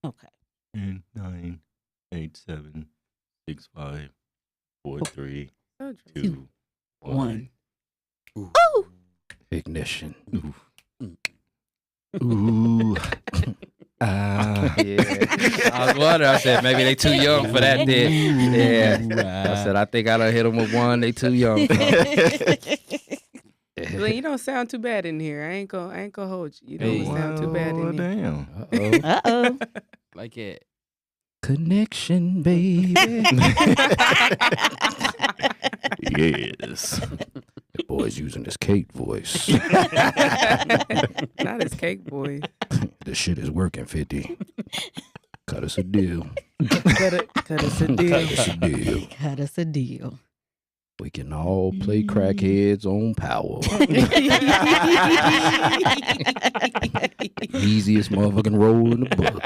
Okay. 10, 9, 8, 7, 6, 5, 4, 3, 2, 1. Ooh. Ignition. Ooh. Ooh. Yeah. I was wondering. I said maybe they too young for that. Then. Yeah. I said I think I done hit them with one. They too young. Glenn, you don't sound too bad in here. I ain't gonna hold you. You don't sound too bad in here. Damn. Uh-oh. Like it. Connection, baby. Yes. The boy's using his cake voice. Not his cake boy. This shit is working, 50. Cut us a deal. Cut us a deal. Cut us a deal. Cut us a deal. We can all play crackheads on power. Easiest motherfucking role in the book.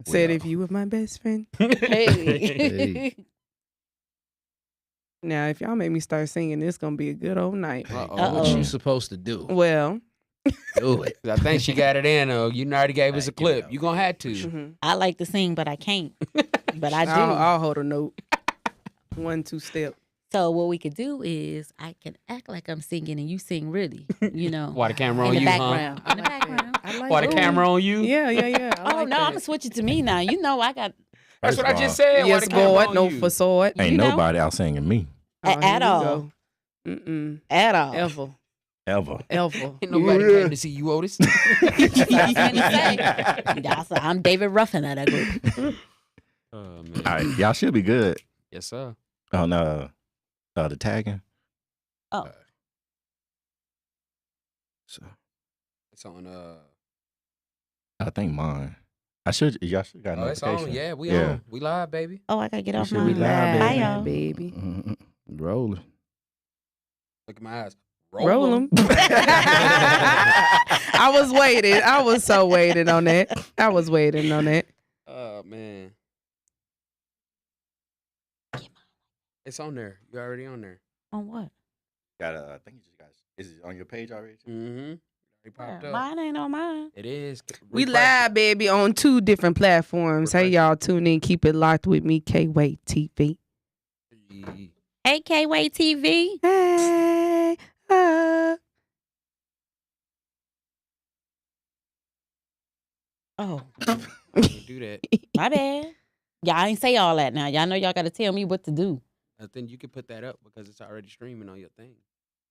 Said if you were my best friend. Hey. Now, if y'all make me start singing, it's gonna be a good old night. What you supposed to do? Well, Do it. I think she got it in. You already gave us a clip. You gonna have to. mhm. I like to sing, but I can't. But I do. I'll hold a note. 1, 2 step. So what we could do is I can act like I'm singing and you sing really, you know. Why the camera in on the you, background. huh? In the background. I like Why the that. camera on you? Yeah. I Oh like no, I'm that. gonna switch it to me now. You know I got That's First what I of just all, said. Why Yes, the camera boy. on No you? facade. Ain't you know? nobody out singing me. At here we all. go. Mm-mm. at all. Ever. Ever. Ain't nobody came to see you, Otis. I'm David Ruffin of that group. Oh, man. All right, y'all should be good Yes, sir. on the tagging. Oh, So, It's on. I think mine. Y'all should got Oh, it's notification. on. Yeah, we Yeah. on. We live, baby. oh, I gotta get off should my be live, Bye, baby. y'all. Baby. rolling. Look at my eyes. Roll them. I was waiting. I was so waiting on that. I was waiting on that. Oh man. It's on there. You already on there. On what? I think you just got. Is it on your page already? Mm-hmm. Already popped Yeah, up. mine ain't on mine. It is. We Refresh live, baby, on 2 different platforms. Hey, Refresh. y'all, tune in. Keep it locked with me, K-Way TV. it. Hey, K-Way TV. Hey, Oh, Do that. my bad. Y'all ain't say all that now. Y'all know y'all gotta tell me what to do. I think you can put that up because it's already streaming on your thing.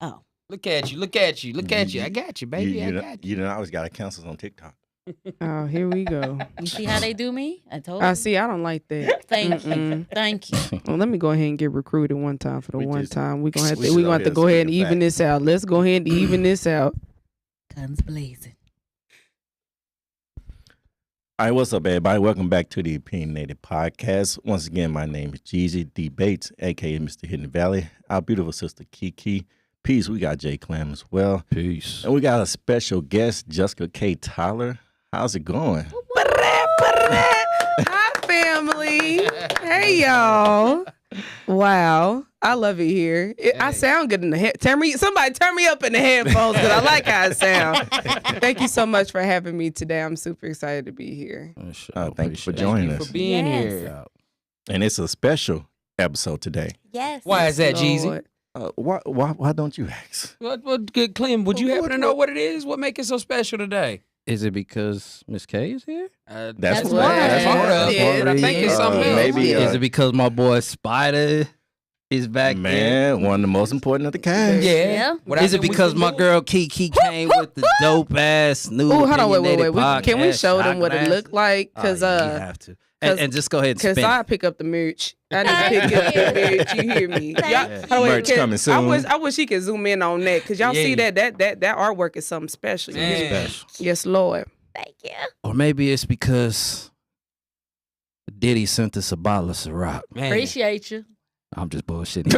Oh. Look at you. Look at you. Look at you. I got you, baby. I got you. You don't always got to cancel on TikTok. oh, here we go. You see how they do me? I told I you. see. I don't like that. Thank you. Mm-mm. Thank you. Well, let me go ahead and get recruited one time for the We one just- time. We're gonna have we to. should We're gonna have to go ahead and speak even facts. this out. Let's go ahead and even this out. Guns blazing. All right, what's up, everybody? Welcome back to the Opinionated Podcast. Once again, my name is Jeezy D. Bates, a.k.a. Mr. Hidden Valley. Our beautiful sister, Kiki. Peace, we got Jay Clam as well. Peace. And we got a special guest, Jessica K. Tyler. How's it going? Hi, family. Hey, y'all. Wow, I love it here. I Hey. sound good in the head. Somebody turn me up in the headphones because I like how it sounds. Thank you so much for having me today. I'm super excited to be here. Thank you for Appreciate joining Thank you us. for being Yes. here. Yeah. And it's a special episode today. Yes. Why is that, Jeezy? Lord. Why don't you ask? What good, Clem? Would you happen to know what it is? What make it so special today? Is it because Miss K is here? That's That's what. one. That's Part one. of Yeah, it, but I think it's something else. Maybe Is it because my boy Spider is back there? man, one of the most important of the cast. Yeah. Without Is it them, we because couldn't my do it. girl Kiki came with the dope ass new Oh, hold on, wait. Opinionated Can we podcast show them shot what it glass? looked like? Oh, Because yeah, you have to. And just go ahead and Cause spin I it. pick up the merch. I need to pick up the merch. You hear me? Thank Y'all- you. hold on, wait, Merch can- coming soon. I wish he could zoom in on that because y'all see Yeah. that artwork is something special. You hear me? Man. Special. Yes, Lord. Thank you. Or maybe it's because Diddy sent us a bottle of Ciroc. Man. Appreciate you. I'm just bullshitting.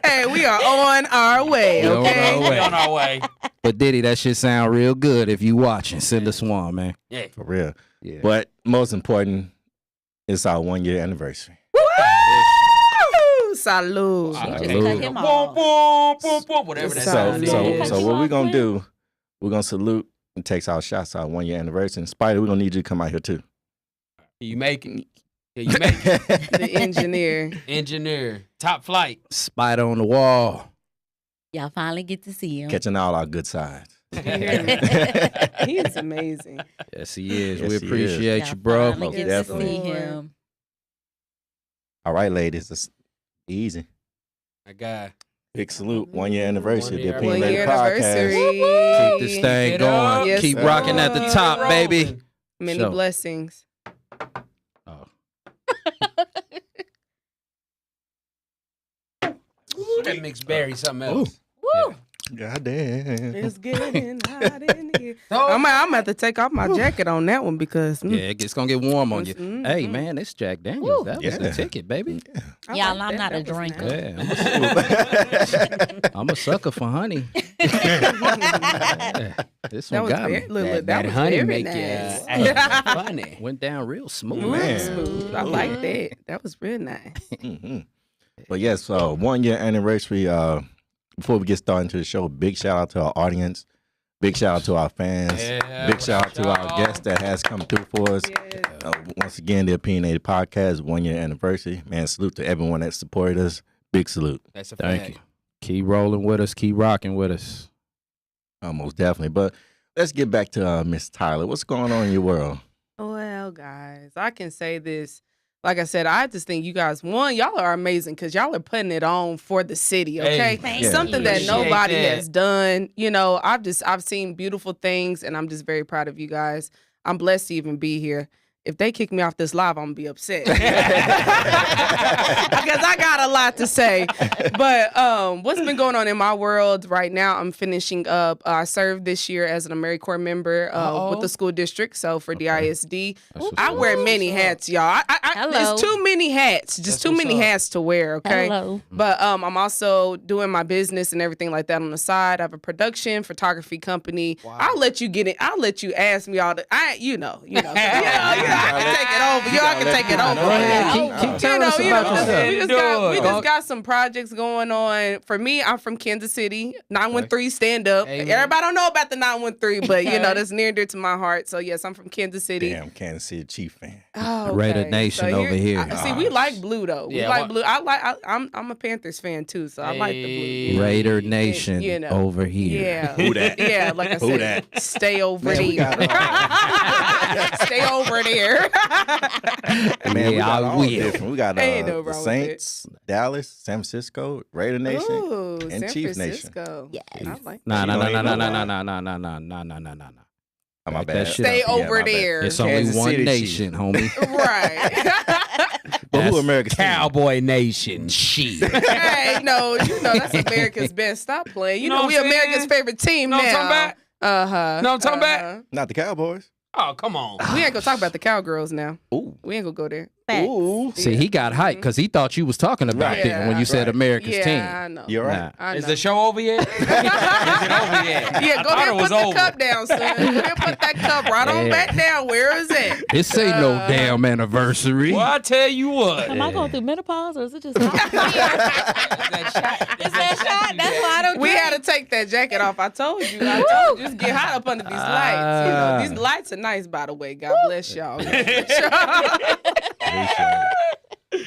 Hey, we are on our way. We on Okay. our way. We on our way. But Diddy, that shit sound real good. If you watching, send us one, man. Yeah. For real. Yeah. But most important, it's our 1-year anniversary. Woo! Salud. She just Salute. cut him Boom, off. boom, boom, boom. Whatever that So- sound so- is. so what we're gonna do, we're gonna salute and takes our shots our 1 year anniversary. And Spider, we're gonna need you to come out here too. You make it. Yeah, you make it. The engineer. Engineer. Top flight. Spider on the wall. Y'all finally get to see him. Catching all our good sides. He is amazing. Yes, he is. Yes, We he appreciate Y'all you, bro. finally Most get definitely. to see him. All right, ladies, it's easy. My guy. Big salute, 1 year anniversary of the 1 Opinionated year anniversary. Podcast. Keep this thing Get up. going. Yes, Keep sir. rocking at the top, baby. Many So- blessings. Oh. That mixed berry something else. Woo! God damn. It's getting hot in here. Oh, I'm gonna have to take off my jacket on that one because Yeah, it's going to get warm on you. Mm-hmm. Hey, man, it's Jack Daniels. Woo. That was Yeah. the ticket, baby. I Y'all, like I'm not that. a That was drinker. nice. Yeah, I'm a sucker for honey. Yeah, this That one was got very, me. look, that was honey very make nice. you act funny. Went down real smooth. Man. Smooth. I like that. That was real nice. Mhm. But yes, 1 year anniversary. Before we get started into the show, big shout out to our audience. Big shout out to our fans. Yeah, Big shout out to our y'all. guest that has come through for us. Yes. Once again, the Opinionated Podcast 1 year anniversary. Man, salute to everyone that supported us. Big salute. That's a Thank fact. you. Keep rolling with us. Keep rocking with us. Most definitely. But let's get back to Miss Tyler. What's going on in your world? Well, guys, I can say this. Like I said, I just think you guys, one, y'all are amazing because y'all are putting it on for the city, okay? Hey, Thank Yeah. Something that Appreciate nobody that. has done. You know, I've seen beautiful things and I'm just very proud of you guys. I'm blessed to even be here. If they kick me off this live, I'm gonna be upset. Because I got a lot to say. But what's been going on in my world right now, I'm finishing up. I served this year as an AmeriCorps member with the school district. So for DISD, That's what's I up. wear many hats, y'all. Hello. There's too many hats. Just That's too what's many up. hats to wear, okay? Hello. But I'm also doing my business and everything like that on the side. I have a production photography company. Wow. I'll let you get it. I'll let you ask me all the. You know. I can take it over. Y'all can take it over. Go ahead. Yeah. Keep telling us We about yourself. just got some projects going on. For me, I'm from Kansas City. 913 stand up. Amen. Everybody don't know about the 913, but that's near and dear to my heart. So yes, I'm from Kansas City. Damn, Kansas City Chief fan. Oh, okay. Raider Nation over here. See, we like blue though. We Yeah, like what- blue. I'm a Panthers fan too, so I like the Hey. blue. Raider Nation you know. over here. Yeah. Who that? Yeah, like I Who said, that? stay over Man, we there. Stay over there. Man, we Yeah, got I all will. different. We got Ain't no the wrong with Saints, Dallas, San Francisco, Raider Nation, Ooh, and San Chiefs Nation. Francisco. Yes. I like Nah, You nah, don't nah, even nah, know nah, why. nah, nah, nah, nah, nah, nah, nah, nah. Oh, my Back bad. that shit Stay up. over my bad. there. It's only Kansas one City nation, homie. Right. But who That's America's team? Cowboy Nation. Shit. Hey, no, that's America's best. Stop playing. You Know know, what we I'm saying? America's favorite team Know what I'm now. talking Uh-huh. Know what I'm talking about? Not the Cowboys. Oh, come on. We ain't gonna talk about the cowgirls now. Ooh. We ain't gonna go there. Facts. Ooh. See, he got hyped because he thought you was talking about Right. them when you said Right. America's Yeah, team. I know. You're right. I Is know. the show over yet? Is it over yet? Yeah, go I thought ahead it and was put the over. cup down, son. Go ahead and put that cup right on Yeah. back down. Where is it? This ain't no damn anniversary. Well, I tell you what. Am I going through menopause or is it just hot? Is Is that shot? That's why I don't We drink. had to take that jacket off. I told you. Just get hot up under these lights. You know, these lights are nice, by the way. God bless y'all.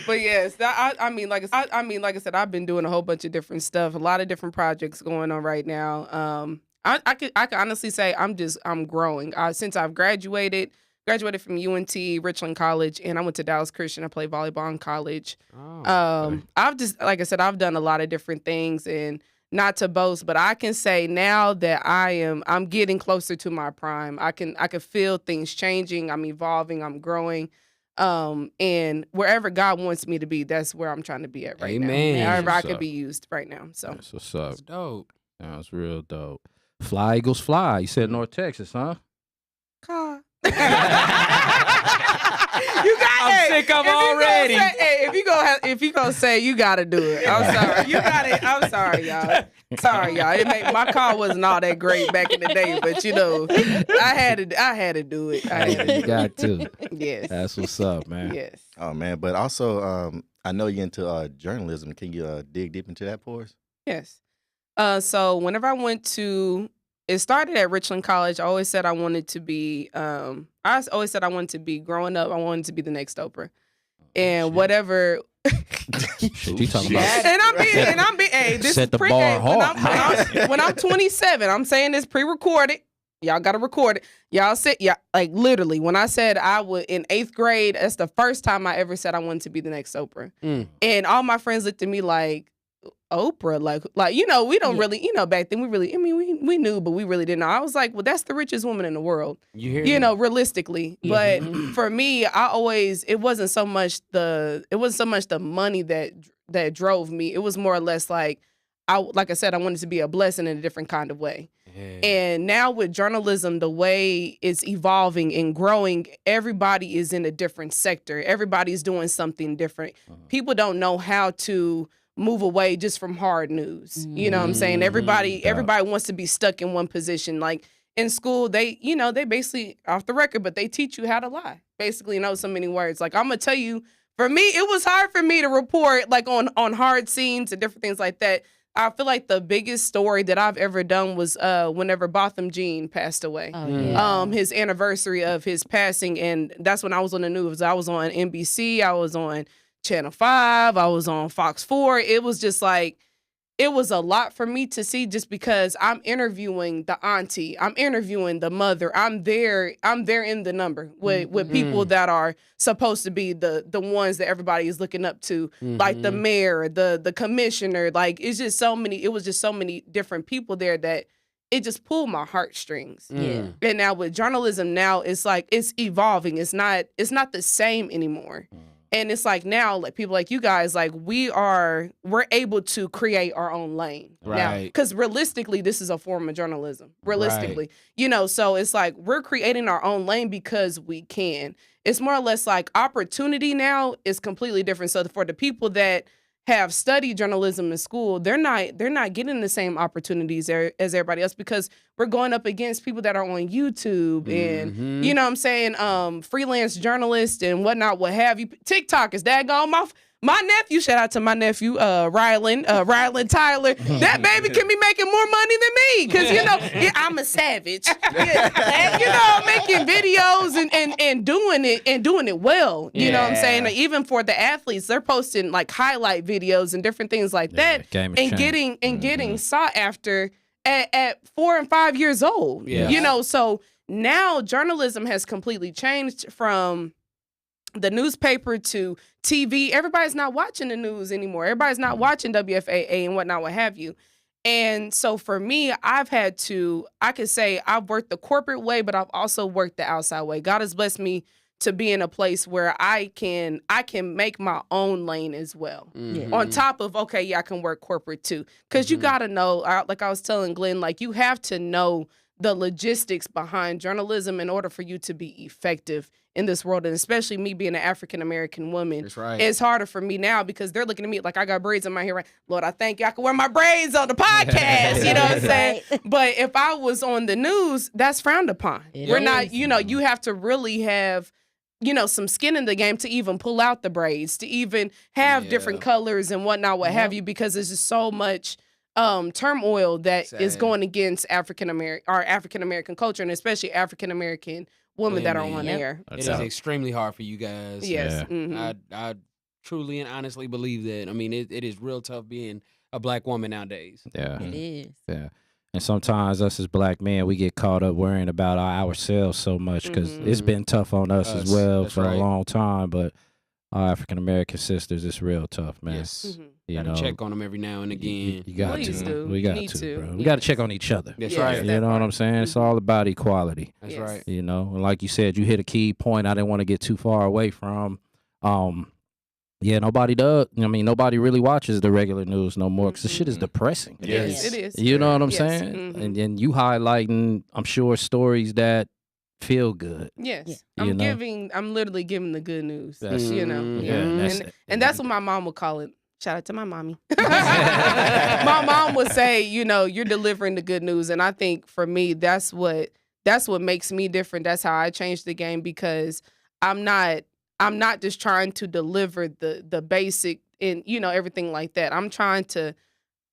But yes, I mean, like I said, I've been doing a whole bunch of different stuff, a lot of different projects going on right now. I could honestly say I'm growing. Since I've graduated from UNT Richland College, and I went to Dallas Christian. I played volleyball in college. I've just, like I said, I've done a lot of different things, and not to boast, but I can say now that I'm getting closer to my prime. I can feel things changing. I'm evolving. I'm growing. And wherever God wants me to be, that's where I'm trying to be at right Amen. now. However I What's could up? be used right now. So That's what's up. That's dope. That's real dope. Fly Eagles fly. You said North Texas, huh? you got I'm sick of already. If you gonna say you gotta do it. I'm sorry. You got it. I'm sorry, y'all. Sorry, y'all. My car wasn't all that great back in the day, but I had to do it. I had to You do got to. it. Yes. That's what's up, man. Yes. Oh, man. But also, I know you're into journalism. Can you dig deep into that for us? Yes. So whenever I went to it started at Richland College. I always said I wanted to be. I always said I wanted to be growing up. I wanted to be the next Oprah, and whatever. Shit, you talking about? And I'm being. Hey, this Set is the bar hard. when I'm 27. I'm saying this pre-recorded. Y'all gotta record it. Y'all said, like literally, when I said I would in 8th grade, that's the first time I ever said I wanted to be the next Oprah. And all my friends looked at me like, Oprah, like we don't really, back then we knew, but we really didn't know. I was like, well, that's the richest woman in the world, realistically. But for me, it wasn't so much the money that drove me. It was more or less like I said, I wanted to be a blessing in a different kind of way. Yeah. And now with journalism, the way it's evolving and growing, everybody is in a different sector. Everybody's doing something different. People don't know how to move away just from hard news. You know what I'm saying? Everybody wants to be stuck in one position. Like in school, they basically, off the record, but they teach you how to lie. Basically, so many words. Like I'm gonna tell you, for me, it was hard for me to report like on hard scenes and different things like that. I feel like the biggest story that I've ever done was whenever Botham Jean passed away. Oh, yeah. His anniversary of his passing, and that's when I was on the news. I was on NBC, I was on Channel 5, I was on Fox 4. It was just like, it was a lot for me to see just because I'm interviewing the auntie, I'm interviewing the mother, I'm there in the number with people that are supposed to be the ones that everybody is looking up to, like the mayor, the commissioner, like it was just so many different people there that it just pulled my heartstrings. Yeah. And now with journalism now, it's like it's evolving. It's not the same anymore. And it's like now, like people like you guys, like we're able to create our own lane now, because realistically, this is a form of journalism. Realistically, so it's like we're creating our own lane because we can. It's more or less like opportunity now is completely different. So for the people that have studied journalism in school, they're not getting the same opportunities as everybody else because we're going up against people that are on YouTube and you know what I'm saying, freelance journalists and whatnot, what have you. TikTok is daggone my nephew, shout out to my nephew, Rylan Tyler. That baby can be making more money than me because, I'm a savage. And, making videos and doing it well. You know what I'm saying? Even for the athletes, they're posting like highlight videos and different things like that and getting sought after at 4 and 5 years old. Yeah. So now journalism has completely changed from the newspaper to TV. Everybody's not watching the news anymore. Everybody's not watching WFAA and whatnot, what have you. And so for me, I could say I've worked the corporate way, but I've also worked the outside way. God has blessed me to be in a place where I can make my own lane as well. On top of, I can work corporate too. Because you got to know, like I was telling Glenn, like you have to know the logistics behind journalism in order for you to be effective in this world. And especially me being an African-American woman, that's right. It's harder for me now because they're looking at me like I got braids in my hair. Right? Lord, I thank you. I can wear my braids on the podcast. You know what I'm saying? But if I was on the news, that's frowned upon. We're not, you have to really have, some skin in the game to even pull out the braids, to even have different colors and whatnot, what have you, because there's just so much turmoil that is going against African American culture, and especially African American women that are on air. It is extremely hard for you guys. Yes. Yeah. I truly and honestly believe that. I mean, it is real tough being a black woman nowadays. Yeah. It is. Yeah. And sometimes us as black men, we get caught up worrying about ourselves so much because it's been tough on us as well for a long time. But our African American sisters, it's real tough, man. Yes. You gotta check on them every now and again. You got Please to. do. We got to, bro. We got to check on each other. That's right. You know what I'm saying? It's all about equality. That's right. And like you said, you hit a key point I didn't want to get too far away from. Nobody does. I mean, nobody really watches the regular news no more because the shit is depressing. Yes, it is. You know what I'm saying? And then you highlighting, I'm sure, stories that feel good. Yes. I'm literally giving the good news. That's, and that's what my mom would call it. Shout out to my mommy. My mom would say, you're delivering the good news. And I think for me, that's what makes me different. That's how I changed the game, because I'm not just trying to deliver the basic and, everything like that. I'm trying to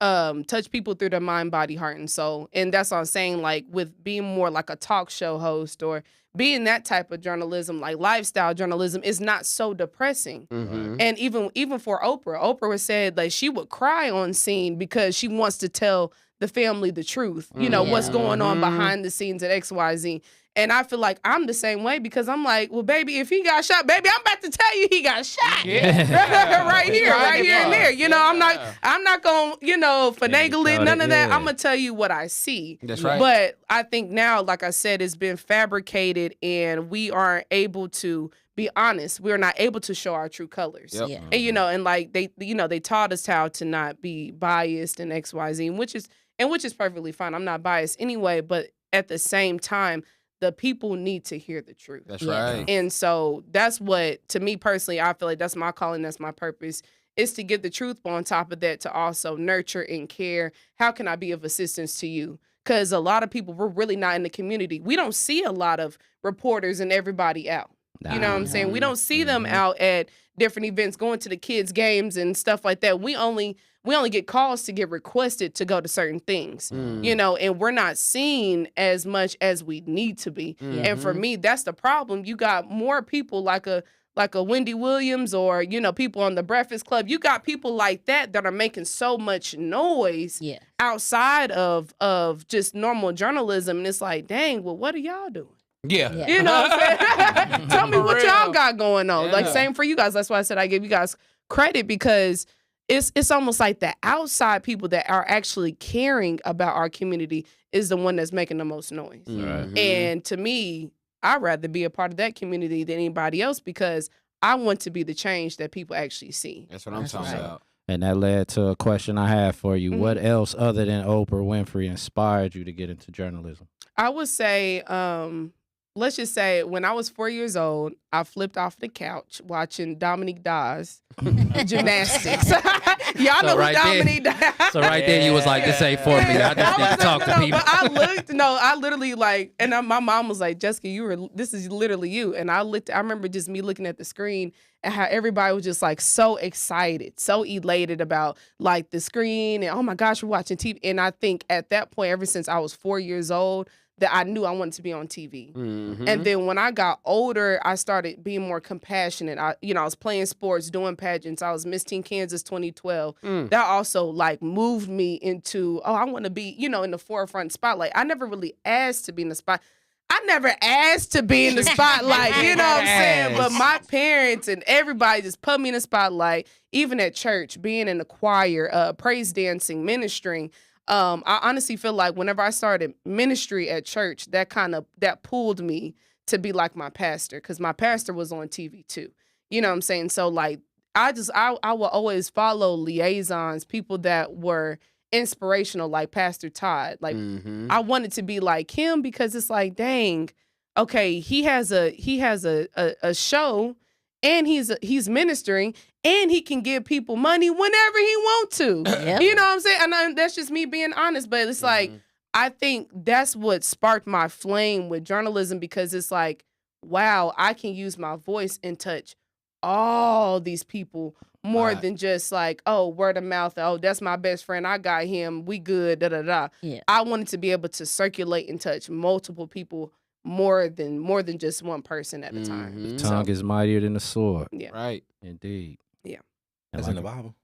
touch people through their mind, body, heart, and soul. And that's what I'm saying, like with being more like a talk show host or being that type of journalism, like lifestyle journalism, is not so depressing. And even for Oprah said like she would cry on scene because she wants to tell the family the truth, you know, what's going on behind the scenes at XYZ. And I feel like I'm the same way because I'm like, well, baby, if he got shot, baby, I'm about to tell you he got shot. right here and there. You know, I'm not gonna, you know, finagle it, none of that. I'm gonna tell you what I see. That's right. But I think now, like I said, it's been fabricated and we aren't able to be honest. We're not able to show our true colors. Yep. Yeah. And you know, and like they taught us how to not be biased and XYZ, which is perfectly fine. I'm not biased anyway, but at the same time, the people need to hear the truth. That's Yeah. right. And so that's what, to me personally, I feel like that's my calling, that's my purpose, is to give the truth, but on top of that, to also nurture and care. How can I be of assistance to you? Because a lot of people, we're really not in the community. We don't see a lot of reporters and everybody out. You know what I'm saying? We don't see them out at different events, going to the kids' games and stuff like that. We only get calls to get requested to go to certain things, you know, and we're not seen as much as we need to be. And for me, that's the problem. You got more people like a Wendy Williams or, you know, people on the Breakfast Club. You got people like that are making so much noise outside of just normal journalism. And it's like, dang, well, what are y'all doing? Yeah. You know what I'm saying? Tell me what y'all got going on. Yeah. Like, same for you guys. That's why I said I give you guys credit because it's almost like the outside people that are actually caring about our community is the one that's making the most noise. And to me, I'd rather be a part of that community than anybody else because I want to be the change that people actually see. That's what I'm talking about. And that led to a question I have for you. What else other than Oprah Winfrey inspired you to get into journalism? I would say, let's just say when I was 4 years old, I flipped off the couch watching Dominique Dawes gymnastics. Y'all know who Dominique Dawes. So right there, you was like, this ain't for me. I just need to talk to people. But I literally like, and my mom was like, Jessica, this is literally you. And I remember just me looking at the screen and how everybody was just like so excited, so elated about like the screen and oh my gosh, we're watching TV. And I think at that point, ever since I was 4 years old, that I knew I wanted to be on TV. And then when I got older, I started being more compassionate. I was playing sports, doing pageants. I was Miss Teen Kansas 2012. That also like moved me into, I want to be, in the forefront spotlight. I never really asked to be in the spot. I never asked to be in the spotlight, you know what I'm saying? But my parents and everybody just put me in the spotlight, even at church, being in the choir, praise dancing, ministering. I honestly feel like whenever I started ministry at church, that pulled me to be like my pastor because my pastor was on TV too. You know what I'm saying? So like, I will always follow liaisons, people that were inspirational, like Pastor Todd. Like I wanted to be like him because it's like, dang, okay, he has a show and he's ministering and he can give people money whenever he want to. Yep. You know what I'm saying? And that's just me being honest, but it's like, I think that's what sparked my flame with journalism because it's like, wow, I can use my voice and touch all these people more than just like, oh, word of mouth. Oh, that's my best friend. I got him. We good. Da da da. Yeah. I wanted to be able to circulate and touch multiple people more than just one person at a time. The tongue is mightier than the sword. Yeah. Right. Indeed. Yeah. That's in the Bible.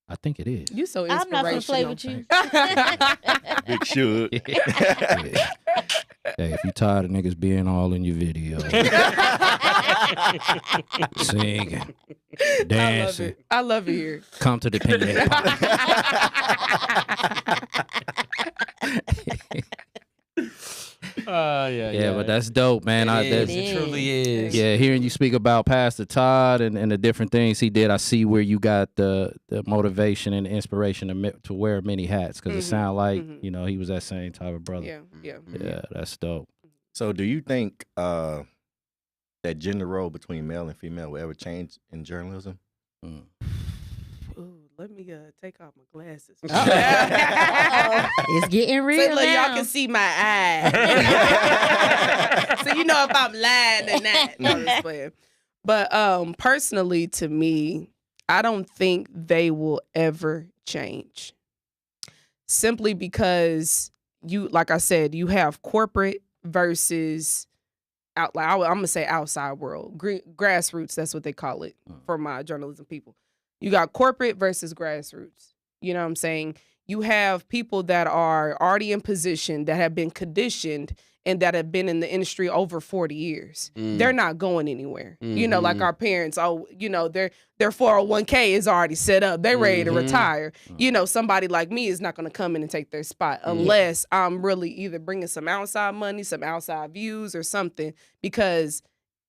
I think it is. You so I'm inspirational. not gonna play with you. Big should. Hey, if you tired of niggas being all in your video, singing, dancing, I love it here. come to the Opinionated Yeah, but that's dope, man. It truly is. Yeah, hearing you speak about Pastor Todd and the different things he did, I see where you got the motivation and the inspiration to wear many hats because it sounds like he was that same type of brother. Yeah. Yeah, that's dope. So do you think that gender role between male and female will ever change in journalism? Ooh, let me take off my glasses. It's getting real So, now. y'all can see my eyes. So you know if I'm lying or not. No, I'm just playing. But personally, to me, I don't think they will ever change. simply because like I said, you have corporate versus I'm gonna say outside world, grassroots. That's what they call it for my journalism people. You got corporate versus grassroots. You know what I'm saying? You have people that are already in position that have been conditioned and that have been in the industry over 40 years. They're not going anywhere. You know, like our parents, their 401k is already set up. They're ready to retire. You know, somebody like me is not going to come in and take their spot unless I'm really either bringing some outside money, some outside views or something, because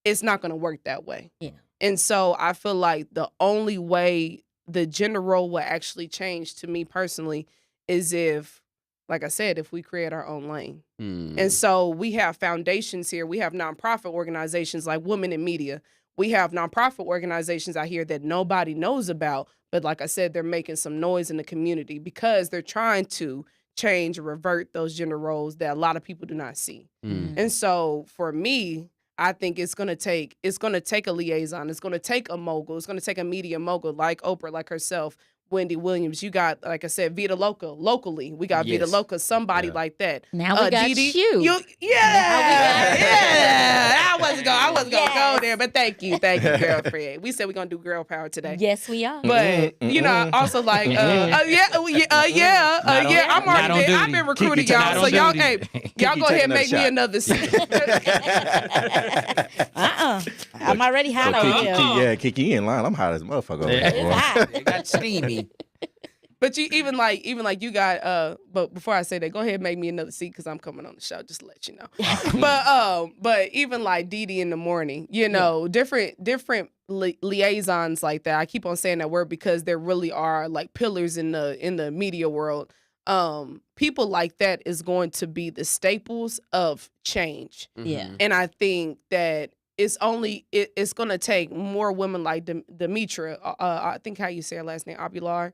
it's not going to work that way. Yeah. And so I feel like the only way the gender role will actually change, to me personally, is if, like I said, if we create our own lane. And so we have foundations here. We have nonprofit organizations like Women in Media. We have nonprofit organizations out here that nobody knows about. But like I said, they're making some noise in the community because they're trying to change or revert those gender roles that a lot of people do not see. And so for me, I think it's gonna take a liaison. It's gonna take a mogul. It's gonna take a media mogul like Oprah, like herself, Wendy Williams. You got, like I said, Vita Loca locally. We got Vita Loca, somebody like that. Now we got Didi, you. I wasn't gonna go there, but thank you, girlfriend. We said we're gonna do girl power today. Yes, we are. But you know, also like, I've been recruiting y'all, so y'all, y'all go ahead and make me another seat. I'm already hot over here. Yeah, Kiki in line. I'm hot as a motherfucker. Over It's here, boy. hot. It got steamy. But you even like you got but before I say that, go ahead and make me another seat because I'm coming on the show, just to let you know. But even like Didi in the morning, you know, different liaisons like that. I keep on saying that word because there really are like pillars in the media world. People like that is going to be the staples of change. Yeah. And I think that it's going to take more women like Demetra. I think how you say her last name, Abular.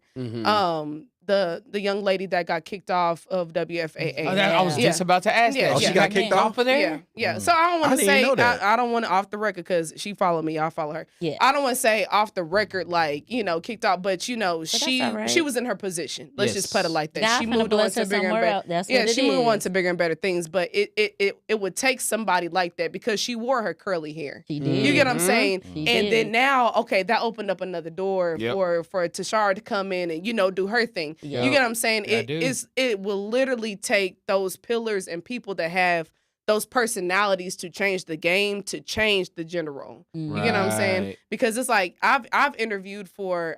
The young lady that got kicked off of WFAA. I was just about to ask that. Oh, she got kicked off of there? Yeah. So I don't want to didn't say, know that. I don't want to off the record because she followed me. I follow her. Yeah. I don't want to say off the record, like, you know, kicked off, but you know, she all right. was in her position. Let's just put it like that. God She finna moved on bless to her bigger and somewhere better. else. That's Yeah, what it she moved on is. to bigger and better things, but it would take somebody like that because she wore her curly hair. She did. You get what I'm saying? She And did. then now, okay, that opened up another door for Tashara to come in and, you know, do her thing. Yep. You get what I'm saying? Yeah, I do. It will literally take those pillars and people that have those personalities to change the game, to change the gender role. You get what I'm saying? Right. Because it's like I've interviewed for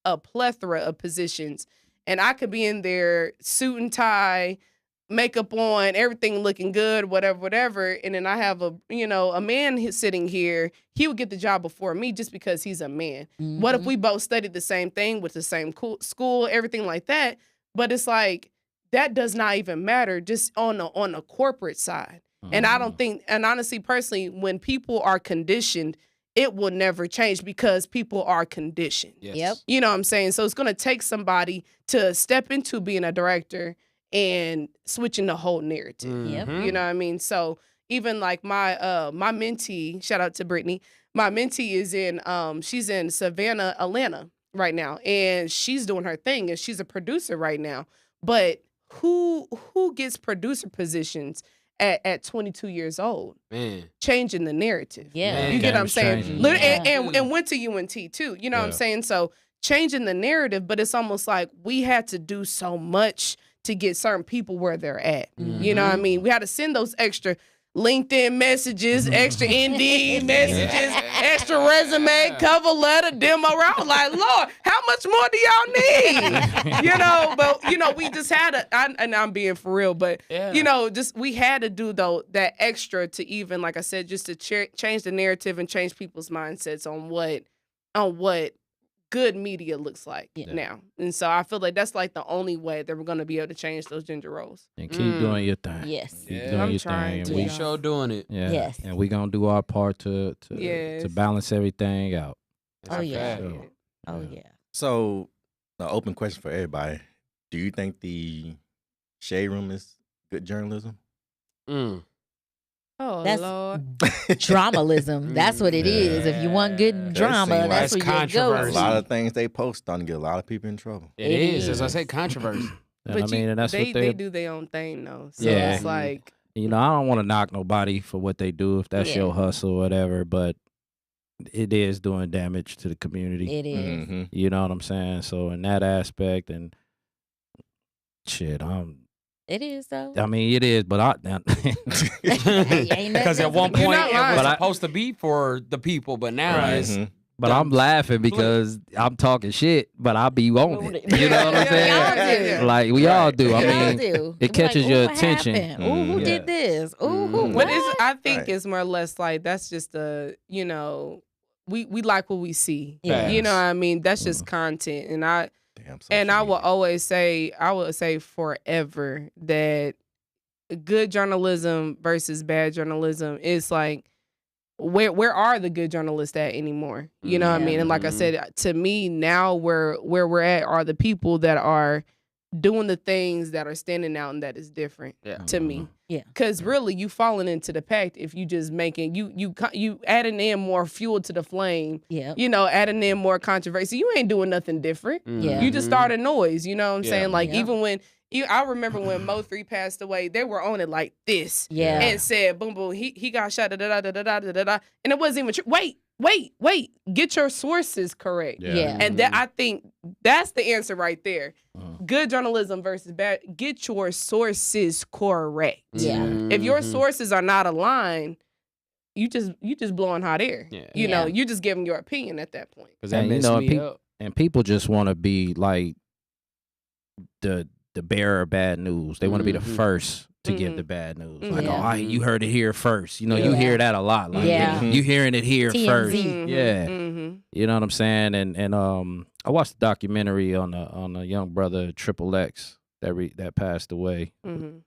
a plethora of positions, and I could be in there suit and tie, makeup on, everything looking good, whatever. And then I have a man sitting here. He would get the job before me just because he's a man. What if we both studied the same thing with the same school, everything like that? But it's like that does not even matter just on the corporate side. And I don't think, and honestly, personally, when people are conditioned, it will never change because people are conditioned. Yes. Yep. You know what I'm saying? So it's going to take somebody to step into being a director and switching the whole narrative. Yep. You know what I mean? So even like my mentee, shout out to Brittany, my mentee is she's in Savannah, Atlanta right now, and she's doing her thing, and she's a producer right now. But who gets producer positions at 22 years old? Man. Changing the narrative. Yeah. Man, You get what I'm game's saying? changing. And went to UNT too. You know what I'm saying? So changing the narrative, but it's almost like we had to do so much to get certain people where they're at. You know what I mean? We had to send those extra LinkedIn messages, extra Indeed messages, extra resume, cover letter, demo. I was like, Lord, how much more do y'all need? But we just had and I'm being for real, but we had to do that extra to even, like I said, just to change the narrative and change people's mindsets on what good media looks like now. And so I feel like that's like the only way that we're going to be able to change those gender roles. And keep doing your thing. Yes. Keep doing I'm your trying thing. to. And We sure doing it. Yes. And we gonna do our part to Yes. balance everything out. Oh, yeah. Sure. Oh, yeah. So, the open question for everybody: do you think the shade room is good journalism? Oh That's Lord. dramalism. That's what it is. If you want good drama, seem that's like where you go. A controversy. lot of things they post on get a lot of people in trouble. It is, as I say, controversy. And I mean, and that's they what they do their own thing though. So Yeah. it's like You know, I don't want to knock nobody for what they do if that's Yeah. your hustle or whatever, but it is doing damage to the community. It is. Mm-hmm. You know what I'm saying? So in that aspect, and shit, It is though. I mean, it is, but Because at one You're point not it lying. was But I- supposed to be for the people, but now Right. it's Mhm. but I'm laughing because I'm talking shit, but I be on it. You know what I'm saying? Yeah, yeah. Like we all do. I We all mean, do. it catches Like, your ooh, what attention. happened? Ooh, who Mhm. did this? Ooh, who Mhm. But what? it's, I think Right. it's more or less like that's just we like what we see. Yeah. You know what I mean? That's just content. And I Damn. will always say, forever that good journalism versus bad journalism is like where are the good journalists at anymore? You know what I mean? And like I said, to me now where we're at are the people that are doing the things that are standing out and that is different to me. Yeah. Because really, you falling into the pact if you just making you adding in more fuel to the flame. Yeah. You know, adding in more controversy. You ain't doing nothing different. Yeah. You just started noise. You know what I'm Yeah. saying? Like Yeah. even when I remember when Mo3 passed away, they were on it like this. Yeah. And said, boom, boom, he got shot, da da da da da da da da. And it wasn't even true. Wait. Get your sources correct. Yeah. And that I think that's the answer right there. Mhm. Good journalism versus bad. Get your sources correct. Yeah. If your sources are not aligned, you just blowing hot air. Yeah. You know, Yeah. you just giving your opinion at that point. Because that And, you messed know, me peop- up. And people just want to be like the bearer of bad news. They want to be the Mhm. first to give Mhm. the bad news. Mhm. Like, Yeah. you heard it here first. You know, you Yeah. hear that a lot. Like, Yeah. you hearing it here TMZ. first. Mhm, Yeah. mhm. You know what I'm saying? And I watched a documentary on a young brother Triple X that passed away. Mhm.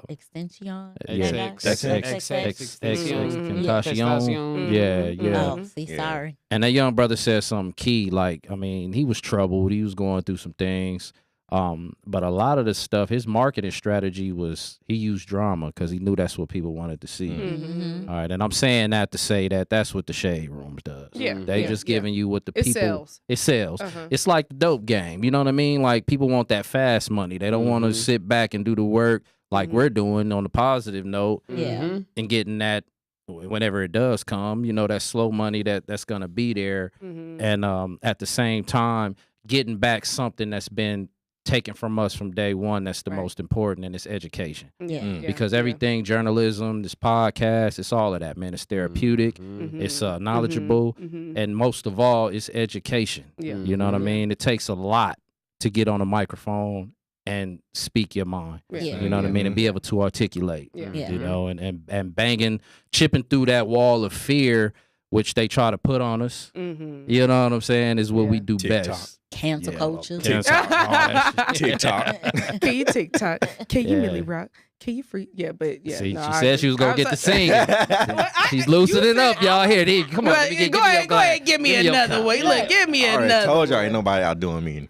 Extension. Yeah. Extension. Mhm. Testacion. Yeah, yeah. Oh, see, Yeah. sorry. And that young brother said something key. Like, I mean, he was troubled. He was going through some things. But a lot of the stuff, his marketing strategy was he used drama because he knew that's what people wanted to see. Mm-hmm. All right, and I'm saying that to say that that's what the Shade Rooms does. Yeah. They yeah, just yeah. giving you what the It people. sells. It sells. Uh-huh. It's like the dope game. You know what I mean? Like people want that fast money. They don't want to sit back and do the work like Mhm. we're doing on the positive note Yeah. Mhm. and getting that whenever it does come. You know, that slow money that's gonna be there, Mhm. and at the same time getting back something that's been taken from us from day one. That's the Right. most important, and it's education. Yeah. Mm. Yeah, Because yeah. everything, journalism, this podcast, it's all of that, man. It's therapeutic. Mhm. It's Mhm. knowledgeable. Mhm. And most of all, it's education. Yeah. You know what I Yeah. mean? It takes a lot to get on a microphone and speak your mind. Yeah. You know what I mean? And be able to articulate. Yeah. Yeah. You know, and banging, chipping through that wall of fear, which they try to put on us. Mhm. You know what I'm saying? Is what we Yeah. do TikTok. best. Cancel Yeah, culture. cancel, all that shit. TikTok. Can you TikTok? Can you Yeah. really rock? Can you free? Yeah, but yeah. See, no, she I said she was gonna I get to saying- singing. She's loosening up, y'all. Here, come on. Well, let me get- go give me your ahead, go glass. ahead, give me Give me your another cup. one. Look, give me I already another. told y'all ain't nobody outdoing me.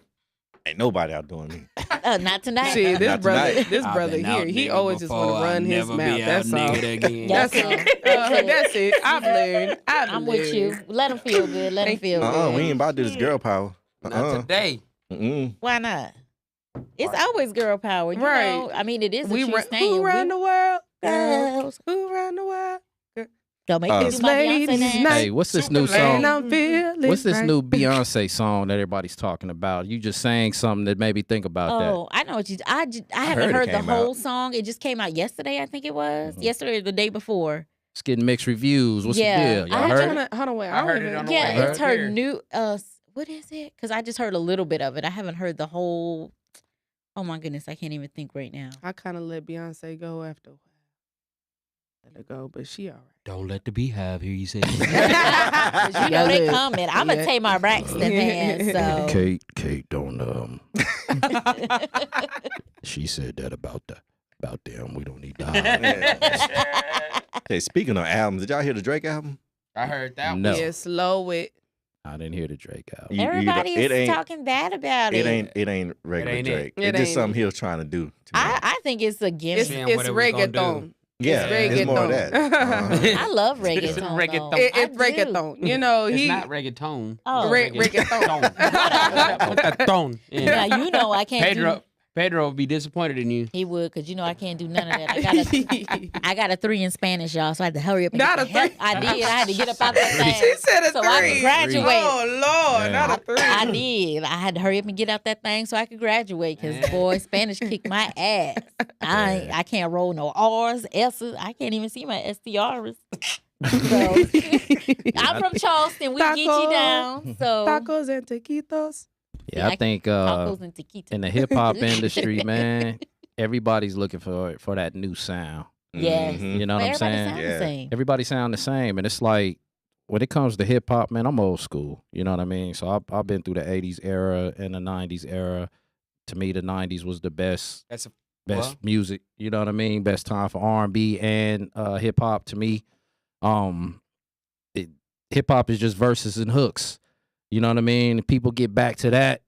Ain't nobody outdoing me. Not tonight. See, this Not brother, tonight. this I've brother been here, out he nigga always just want before. to run I'll his never mouth. be That's out all. nigga again. That's That's it. it. That's it. I've learned. I'm with you. Let them feel good. Let them feel good. We ain't about to do this girl power. Not today. Mm-mm. Why not? It's always girl power. You Right. know? I mean, it is a We true run, saying. who run the world? girls. Who run the world? Don't make Uh, me It's do my Beyonce ladies' dance. night. Hey, what's this new And song? I'm feeling What's this right. new Beyonce song that everybody's talking about? You just sang something that made me think about that. Oh, I know what you. I heard haven't it heard the came whole out. song. It just came out yesterday. I think it was Mhm. yesterday or the day before. It's getting mixed reviews. What's Yeah. the deal? Y'all I heard it? Hold on, wait. I I heard don't it even. on the Yeah, way it's her here. new. What is it? Because I just heard a little bit of it. I haven't heard the whole. Oh my goodness, I can't even think right now. I kind of let Beyonce go after a while. Let her go, but she all right. Don't let the beehive hear you say. You know they look. coming. I'm gonna Yeah. take my Braxton fans. So Kate, don't. She said that about them. We don't need that. Hey, speaking of albums, did y'all hear the Drake album? I heard that one. No. Yeah, slow it. I didn't hear the Drake album. You- you everybody don't- it is ain't- talking bad about it. It ain't regular ain't it. Drake. It It's just ain't something he was trying to do. To me. I think it's a gimmick. It's Saying what it was gonna reggaeton. do. Yeah, it's more of that. I love reggaeton. Reggaeton. It's reggaeton. You know, It's not reggaeton. Oh. reggaeton. Put that tone. Now you know I can't Pedro would be disappointed in you. He would, because you know I can't do none of that. I got a 3 in Spanish, y'all, so I had to hurry up and Not get a the 3. I did. I had to get up out that thing. She said a so 3. I could graduate. Oh, Lord, Yeah. not a 3. I did. I had to hurry up and get out that thing so I could graduate, because boy, Spanish kicked my ass. I can't roll no R's, S's. I can't even see my STRs. So I'm from Charleston. We get you down. So Tacos and taquitos. Yeah, I think tacos and taquitos. in the hip hop industry, man, everybody's looking for that new sound. Yes. You know what I'm Everybody saying? sound the same. Everybody sound the same, and it's like when it comes to hip hop, man, I'm old school. You know what I mean? So I've been through the '80s era and the '90s era. To me, the '90s was the best music. You know what I mean? Best time for R&B and hip hop. To me, hip hop is just verses and hooks. You know what I mean? People get back to that.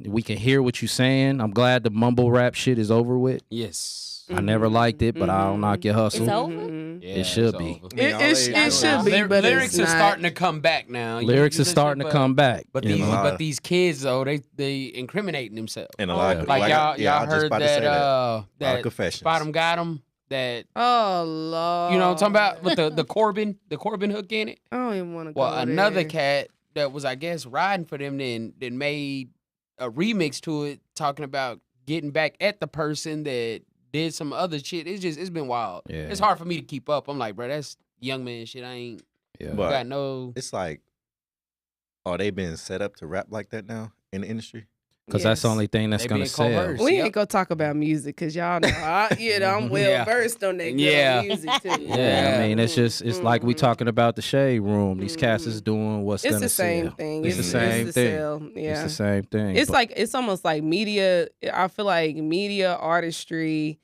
We can hear what you're saying. I'm glad the mumble rap shit is over with. Yes. I never liked it, but I don't knock your hustle. It's over? Yeah, It should it's be. over. It should be, but lyrics it's are not. starting to come back now. Lyrics are starting to come back. But you these know? these kids though, they incriminating themselves. And a lot of Like y'all I was just heard about to say that that confessions. Bottom got him. That Oh, Lord. you know what I'm talking about with the Corbin hook in it. I don't even want to go Well, another there. cat that was, I guess, riding for them then made a remix to it talking about getting back at the person that did some other shit. It's been wild. Yeah. It's hard for me to keep up. I'm like, bro, that's young man shit. I ain't Yeah. But got no. it's like, are they being set up to rap like that now in the industry? Because that's the only thing that's They going to being sell. coerced. We Yep. ain't gonna talk about music because y'all know, I'm well Yeah. versed on that good Yeah. music too. Yeah, I mean, it's like we talking about the shade room. These cats is doing what's It's going the to same sell. thing. It's the same the thing. sell. Yeah. It's the same thing. It's but- like it's almost like media. I feel like media, artistry,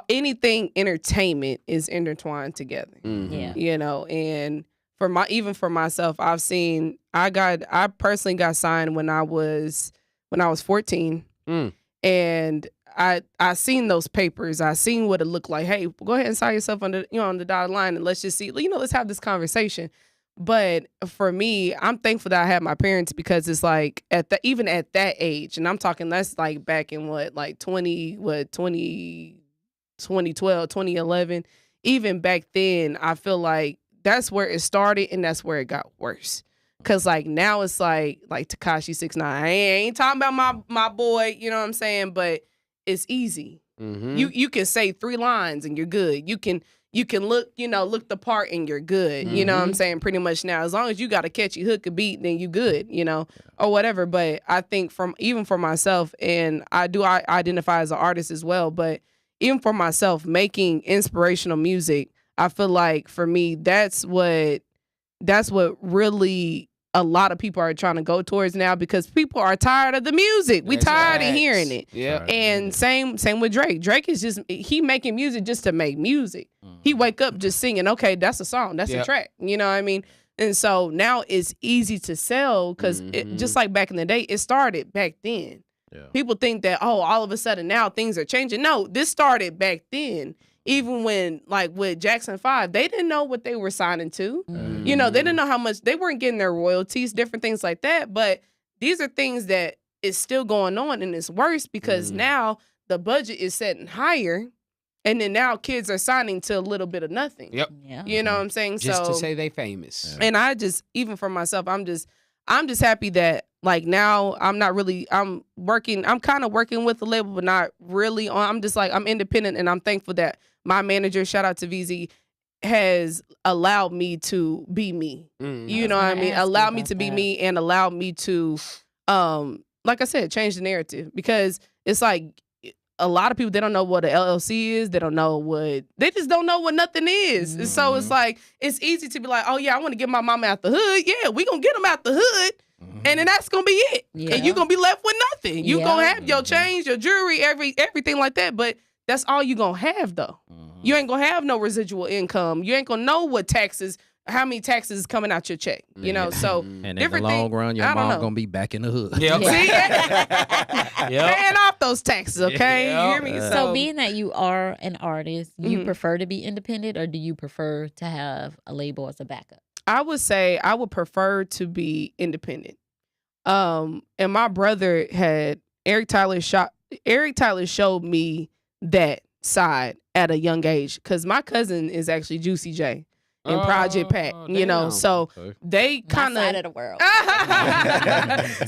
anything entertainment is intertwined together. Mhm. Yeah. You know, and even for myself, I personally got signed when I was 14. Mm. And I seen those papers. I seen what it looked like. Hey, go ahead and sign yourself on the dotted line and let's just see. Let's have this conversation. But for me, I'm thankful that I had my parents, because it's like even at that age, and I'm talking that's like back in 2012, 2011. Even back then, I feel like that's where it started and that's where it got worse. Cause like now it's like Tekashi 6ix9ine. I ain't talking about my boy, you know what I'm saying? But it's easy. Mhm. You can say 3 lines and you're good. You can look the part and you're good. You know what I'm saying? Pretty much now. As long as you got a catchy hook, a beat, then you good, or whatever. But I think even for myself, and I identify as an artist as well, but even for myself, making inspirational music, I feel like for me, that's what really a lot of people are trying to go towards now, because people are tired of the music. We That's tired of facts. hearing it. Yeah. And same with Drake. Drake is he making music just to make music. He wake up just singing, okay, that's a song, that's a Yep. track. You know what I mean? And so now it's easy to sell, because just like back in the day, it started back then. Yeah. People think that, all of a sudden now things are changing. No, this started back then. Even when, like with Jackson 5, they didn't know what they were signing to. They didn't know how much, they weren't getting their royalties, different things like that. But these are things that is still going on, and it's worse because now the budget is setting higher, and then now kids are signing to a little bit of nothing. Yep. Yeah. You know what I'm saying? Just so, to say they famous. and I just, even for myself, I'm just happy that like now I'm kind of working with the label, but not really I'm just like, I'm independent, and I'm thankful that my manager, shout out to VZ, has allowed me to be me. You know what I mean? Allowed me to be me, and allowed me to, like I said, change the narrative, because it's like a lot of people, they don't know what an LLC is. They just don't know what nothing is. And so it's like, it's easy to be like, oh yeah, I want to get my mama out the hood. Yeah, we gonna get them out the hood. And then that's gonna be it. Yeah. And you're gonna be left with nothing. You Yeah. gonna have your change, your jewelry, everything like that. But that's all you gonna have though. You ain't gonna have no residual income. You ain't gonna know what taxes how many taxes is coming out your check? You know, so And in the different long things. run, your I don't mom know. gonna be back in the hood. Yep. See, Yep. paying off those taxes, okay? You hear me? So being that you are an artist, you Mhm. prefer to be independent, or do you prefer to have a label as a backup? I would say I would prefer to be independent. And my brother had Eric Tyler showed me that side at a young age, because my cousin is actually Juicy J in Project Pat, you know, damn. so Okay. they My kind side of the world.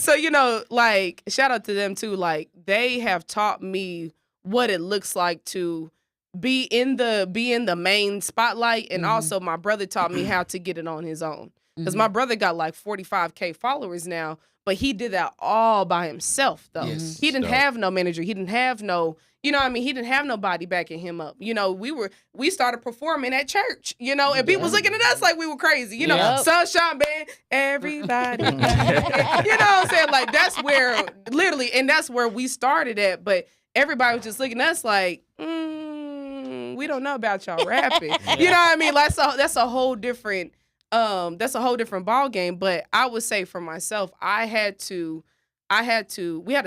So, you know, like, shout out to them too. Like, they have taught me what it looks like to be in the main spotlight, and Mhm. also my brother taught me how to get it on his own. Because Mhm. my brother got like 45K followers now, but he did that all by himself though. Yes. He didn't Dope. have no manager. He didn't have no, you know what I mean? He didn't have nobody backing him up. You know, we started performing at church, you know, and people was looking at us like we were crazy. You know, Yep. Sunshine Band, everybody. You know what I'm saying? Like, that's where, literally, and that's where we started at. But everybody was just looking at us like, we don't know about y'all rapping. You know what I mean? Like, so that's a whole different ball game. But I would say for myself, we had to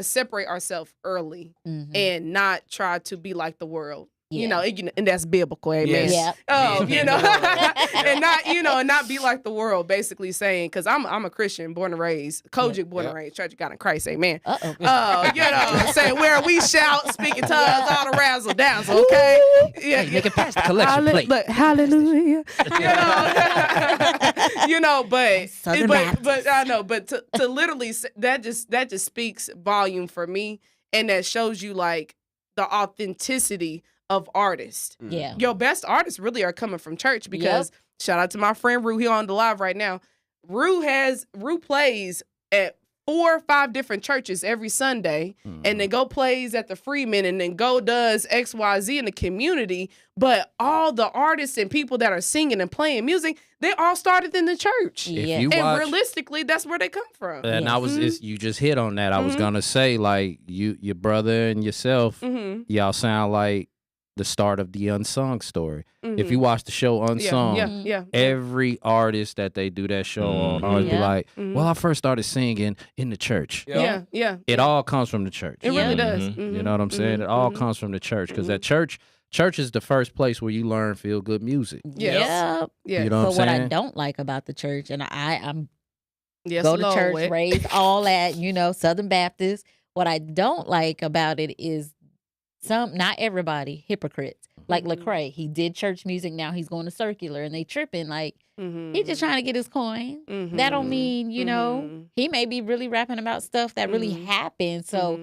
separate ourselves early Mhm. and not try to be like the world. Yeah. You know, and that's biblical, amen. Yes. Yeah. You know, and not be like the world, basically saying, because I'm a Christian, born and raised, Kojic, born and raised, Church of God in Christ, amen. Uh-oh. You know, saying where we shout, speaking tongues, all the razzle dazzle, okay? Yeah, Hey, nigga, pass the collection plate. Look, hallelujah. You know, but Southern but I know, but to literally that just speaks volume for me, and that shows you like the authenticity of artists. Yeah. Your best artists really are coming from church, because shout out to my friend Rue, he on the live right now. Rue plays at 4 or 5 different churches every Sunday, and then go plays at the Freeman, and then go does XYZ in the community. But all the artists and people that are singing and playing music, they all started in the church. Yeah. If you And watch, realistically, that's where they come from. and Yes. I was, you just hit on that. I was Mhm. gonna say, like, your brother and yourself, y'all sound like the start of the Unsung story. If you watch the show Unsung, yeah. every artist that they do that show on always be Yeah. like, Mhm. well, I first started singing in the church. Yeah. It all comes from the church. It really Yeah. does. You know what I'm saying? It all comes from the church, because that church is the first place where you learn feel good music. Yes. Yep. Yeah. You know But what I'm what I saying? don't like about the church, and I'm Yes, go to Lord. church, raised all at, Southern Baptist. What I don't like about it is not everybody, hypocrites. Like Lecrae, he did church music, now he's going to circular, and they tripping like he just trying to get his coin. That don't mean, he may be really rapping about stuff that really happened. So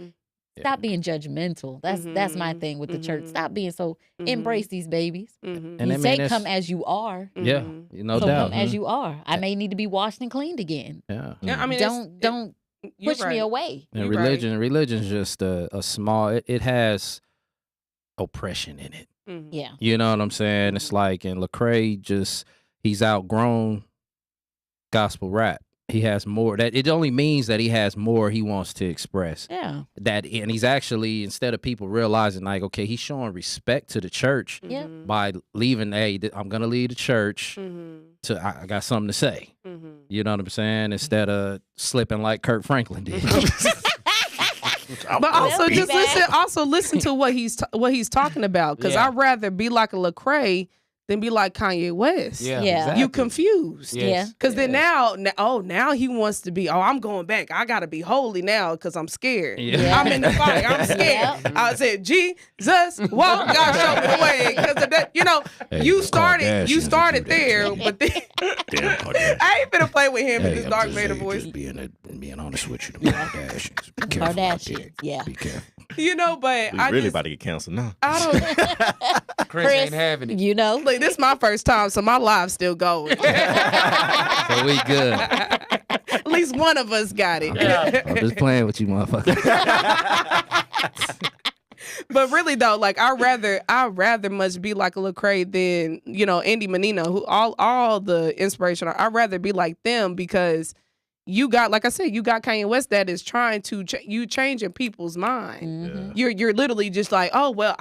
stop being judgmental. That's my thing with the church. Stop being so embrace these babies. And He I mean, say that's- come as you are. Yeah, no So doubt. come as you are. I may need to be washed and cleaned again. Yeah. Yeah, I mean, Don't you're push me right. away. And You're right. religion's just a small. It has oppression in it. Yeah. You know what I'm saying? It's like, and Lecrae he's outgrown gospel rap. He has more. That it only means that he has more he wants to express. Yeah. And he's actually, instead of people realizing like, okay, he's showing respect to the church Yeah. by leaving. Hey, I'm gonna leave the church. I got something to say. You know what I'm saying? Instead of slipping like Kirk Franklin did. But also be just back. listen to what he's talking about, because Yeah. I'd rather be like a Lecrae than be like Kanye West. Yeah. exactly. You confused. Yeah. Because then now he wants to be, I'm going back. I got to be holy now because I'm scared. Yeah. I'm in the fire. I'm scared. Yeah. I said, Jesus, walk. God show me the way. Because of that, Hey, you the started Kardashians there, do that but then Damn Kardashians. I ain't finna play with him in Hey, his I'm dark just Vader saying, voice. just being honest with you, the Kardashians. Be careful out there. Kardashians. Yeah. Be careful. But We I really just, about to get canceled now. I don't. Chris ain't having it. Look, this is my first time, so my live's still going. So we good. At least one of us got it. I'm just playing with you, motherfucker. But really though, like I'd rather much be like a Lecrae than Andy Menino, who all the inspiration. I'd rather be like them, because you got, like I said, you got Kanye West that is trying to you changing people's mind. Mhm. You're literally just like, oh well,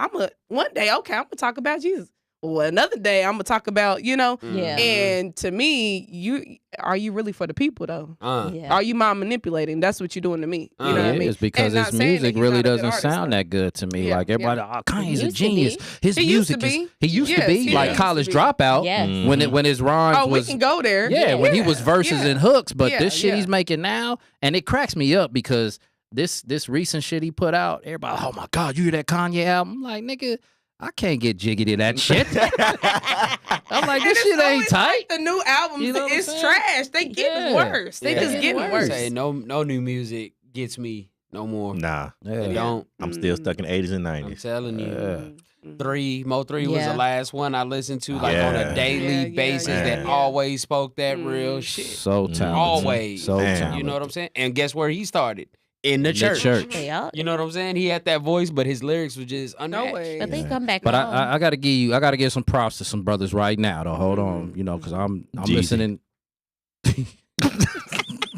one day, okay, I'm gonna talk about Jesus. well, another day I'm gonna talk about, Yeah. And to me, are you really for the people though? Yeah. Are you mind manipulating? That's what you're doing to me. You know what I mean? It's because And his not saying music that he's really not a good doesn't artist, sound though. that good to me. Yeah, Like everybody, oh, Kanye's a Used to genius. be. His He used music to is be. he used to Yes, be he like used to College be. Dropout. Yes. When his rhymes Oh, we was can go there. when he was verses Yeah. and hooks, but Yeah, this shit yeah. he's making now, and it cracks me up because this recent shit he put out, everybody, oh my God, you hear that Kanye album? I'm like, nigga, I can't get jiggy to that shit. I'm like, this And shit it's ain't always tight. like the new albums, You know what I'm it's saying? trash. They getting worse. They just getting worse. Say no new music gets me no more. Nah, It don't. I'm still stuck in the 80s and I'm 90s. telling you. Mm-hmm. Mo 3 was Yeah. the last one I listened to like on Yeah. a daily Yeah, basis yeah. that always spoke that real Mm. shit. So talented. Always. So Man. talented. You know what I'm saying? And guess where he started? In the In the church. church. They are. You know what I'm saying? He had that voice, but his lyrics were just No unmatched. way. But they come back But home. I gotta give some props to some brothers right now though. Hold on, because I'm Jeezy. listening.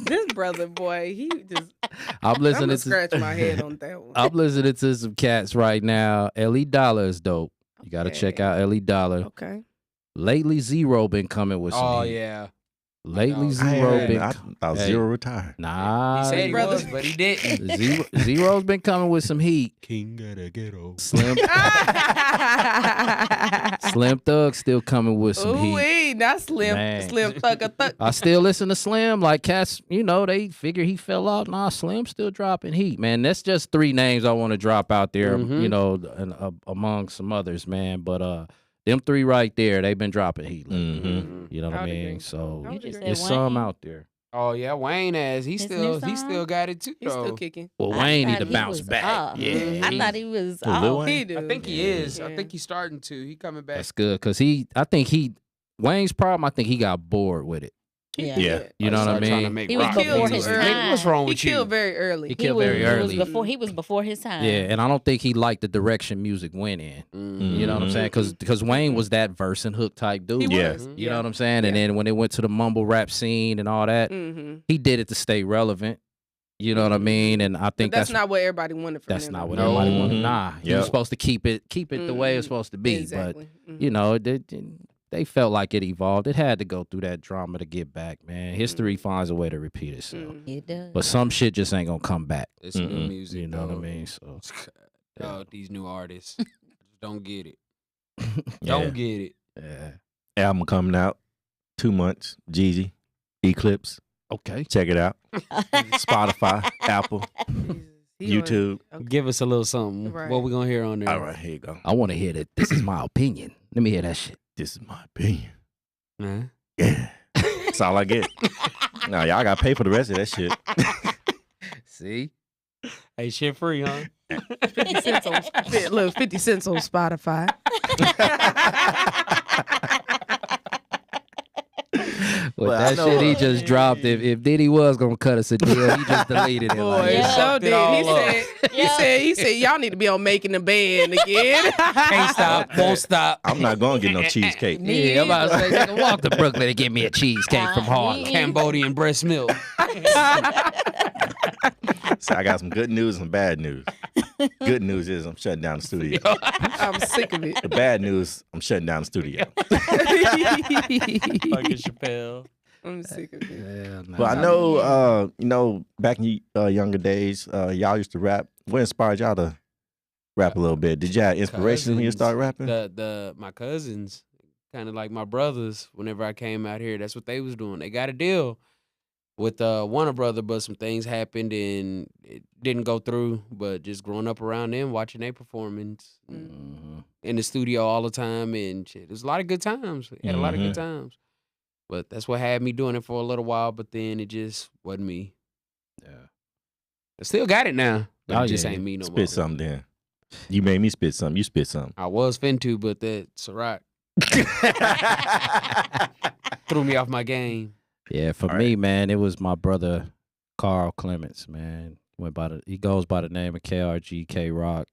This brother boy, he just I'm I'm listening gonna to scratch my head on that one. I'm listening to some cats right now. Ellie Dollar is dope. You gotta Okay. check out Ellie Dollar. Okay. Lately, Zero been coming with some. Oh, heat. yeah. Lately, I Zero I been. thought Hey. Zero retired. Nah, He said he brother. was, but he didn't. Zero's been coming with some heat. King of the ghetto. Slim Thug still coming with some heat. Ooh-wee, not Slim Man. Thug. I still listen to Slim. Like cats, they figure he fell off. Nah, Slim still dropping heat, man. That's just 3 names I want to drop out there, and, among some others, man. But them 3 right there, they've been dropping heat. Mm-hmm. You know what I I would mean? agree. So I would You just agree. said there's some Wayne. out there. Oh, yeah. Wayne he His still new song? got it too, He's though. still kicking. Well, I Wayne need thought to he bounce was back. off. Yeah, I thought he was Who, Lil off. Wayne? He do. I think he is. Yeah. I think he's starting to. He coming back. that's good because Wayne's problem. I think he got bored with it. Yeah. Yeah. You know what I Started trying to mean? make He was rock before music. his Nigga, time. what's wrong He with you? killed very early. He killed very early. He was before his time. Yeah, and I don't think he liked the direction music went in. You know what I'm saying? Because Wayne was that verse and hook type dude. He Yeah. was. You know what I'm saying? And then when it went to the mumble rap scene and all that, Mm-hmm. he did it to stay relevant. You know what I mean? And I think But that's not what everybody wanted from that's him. not what No. everybody wanted. Mhm. Nah, he Yep. was supposed to keep it the way it's supposed to be. Exactly. But they felt like it evolved. It had to go through that drama to get back, man. History finds a way to repeat itself. It does. But some shit just ain't gonna come back. It's new Mm-mm. music. You know what I though. mean? So These new artists just don't get it. Yeah. Don't get it. yeah. Album coming out 2 months. Jeezy, Eclipse. Okay. Check it out. Spotify, Apple, YouTube. Give us a little something. Right. What we gonna hear on there? All right, here you go. I want to hear that. This is my opinion. Let me hear that shit. This is my opinion. Huh? Yeah. That's all I get. Now y'all gotta pay for the rest of that shit. See? Hey, shit free, huh? 50 cents on 50 cents on Spotify. With Well, I that know, shit he just dropped, if Diddy was gonna cut us a deal, he just deleted it. Boy, Like, it Yeah. sure Fucked it did. all up. He said, y'all need to be on Making the Band again. Can't stop, won't stop. I'm not gonna get no cheesecake. yeah, I'm about to say, nigga, walk to Brooklyn and get me a cheesecake from Harlem. Cambodian breast milk. So I got some good news and bad news. Good news is I'm shutting down the studio. I'm sick of it. The bad news, I'm shutting down the studio. Fucking Chappelle. I'm sick of it. Yeah, nah. But I know, back in younger days, y'all used to rap. What inspired y'all to rap a little bit? Did you have inspiration when you Cousins. started rapping? My cousins, kind of like my brothers. Whenever I came out here, that's what they was doing. They got a deal with Warner Brother, but some things happened and it didn't go through. But just growing up around them, watching their performance Mhm. in the studio all the time and shit. It was a lot of good times. We had a lot of good times. But that's what had me doing it for a little while. But then it just wasn't me. Yeah. I still got it now. But Oh, it just yeah. ain't me no more. Spit something then. You made me spit something. You spit something. I was finna, but that's a rock. Threw me off my game. Yeah, for All me, right. man, it was my brother Carl Clements, man. He goes by the name of KRG K Rock.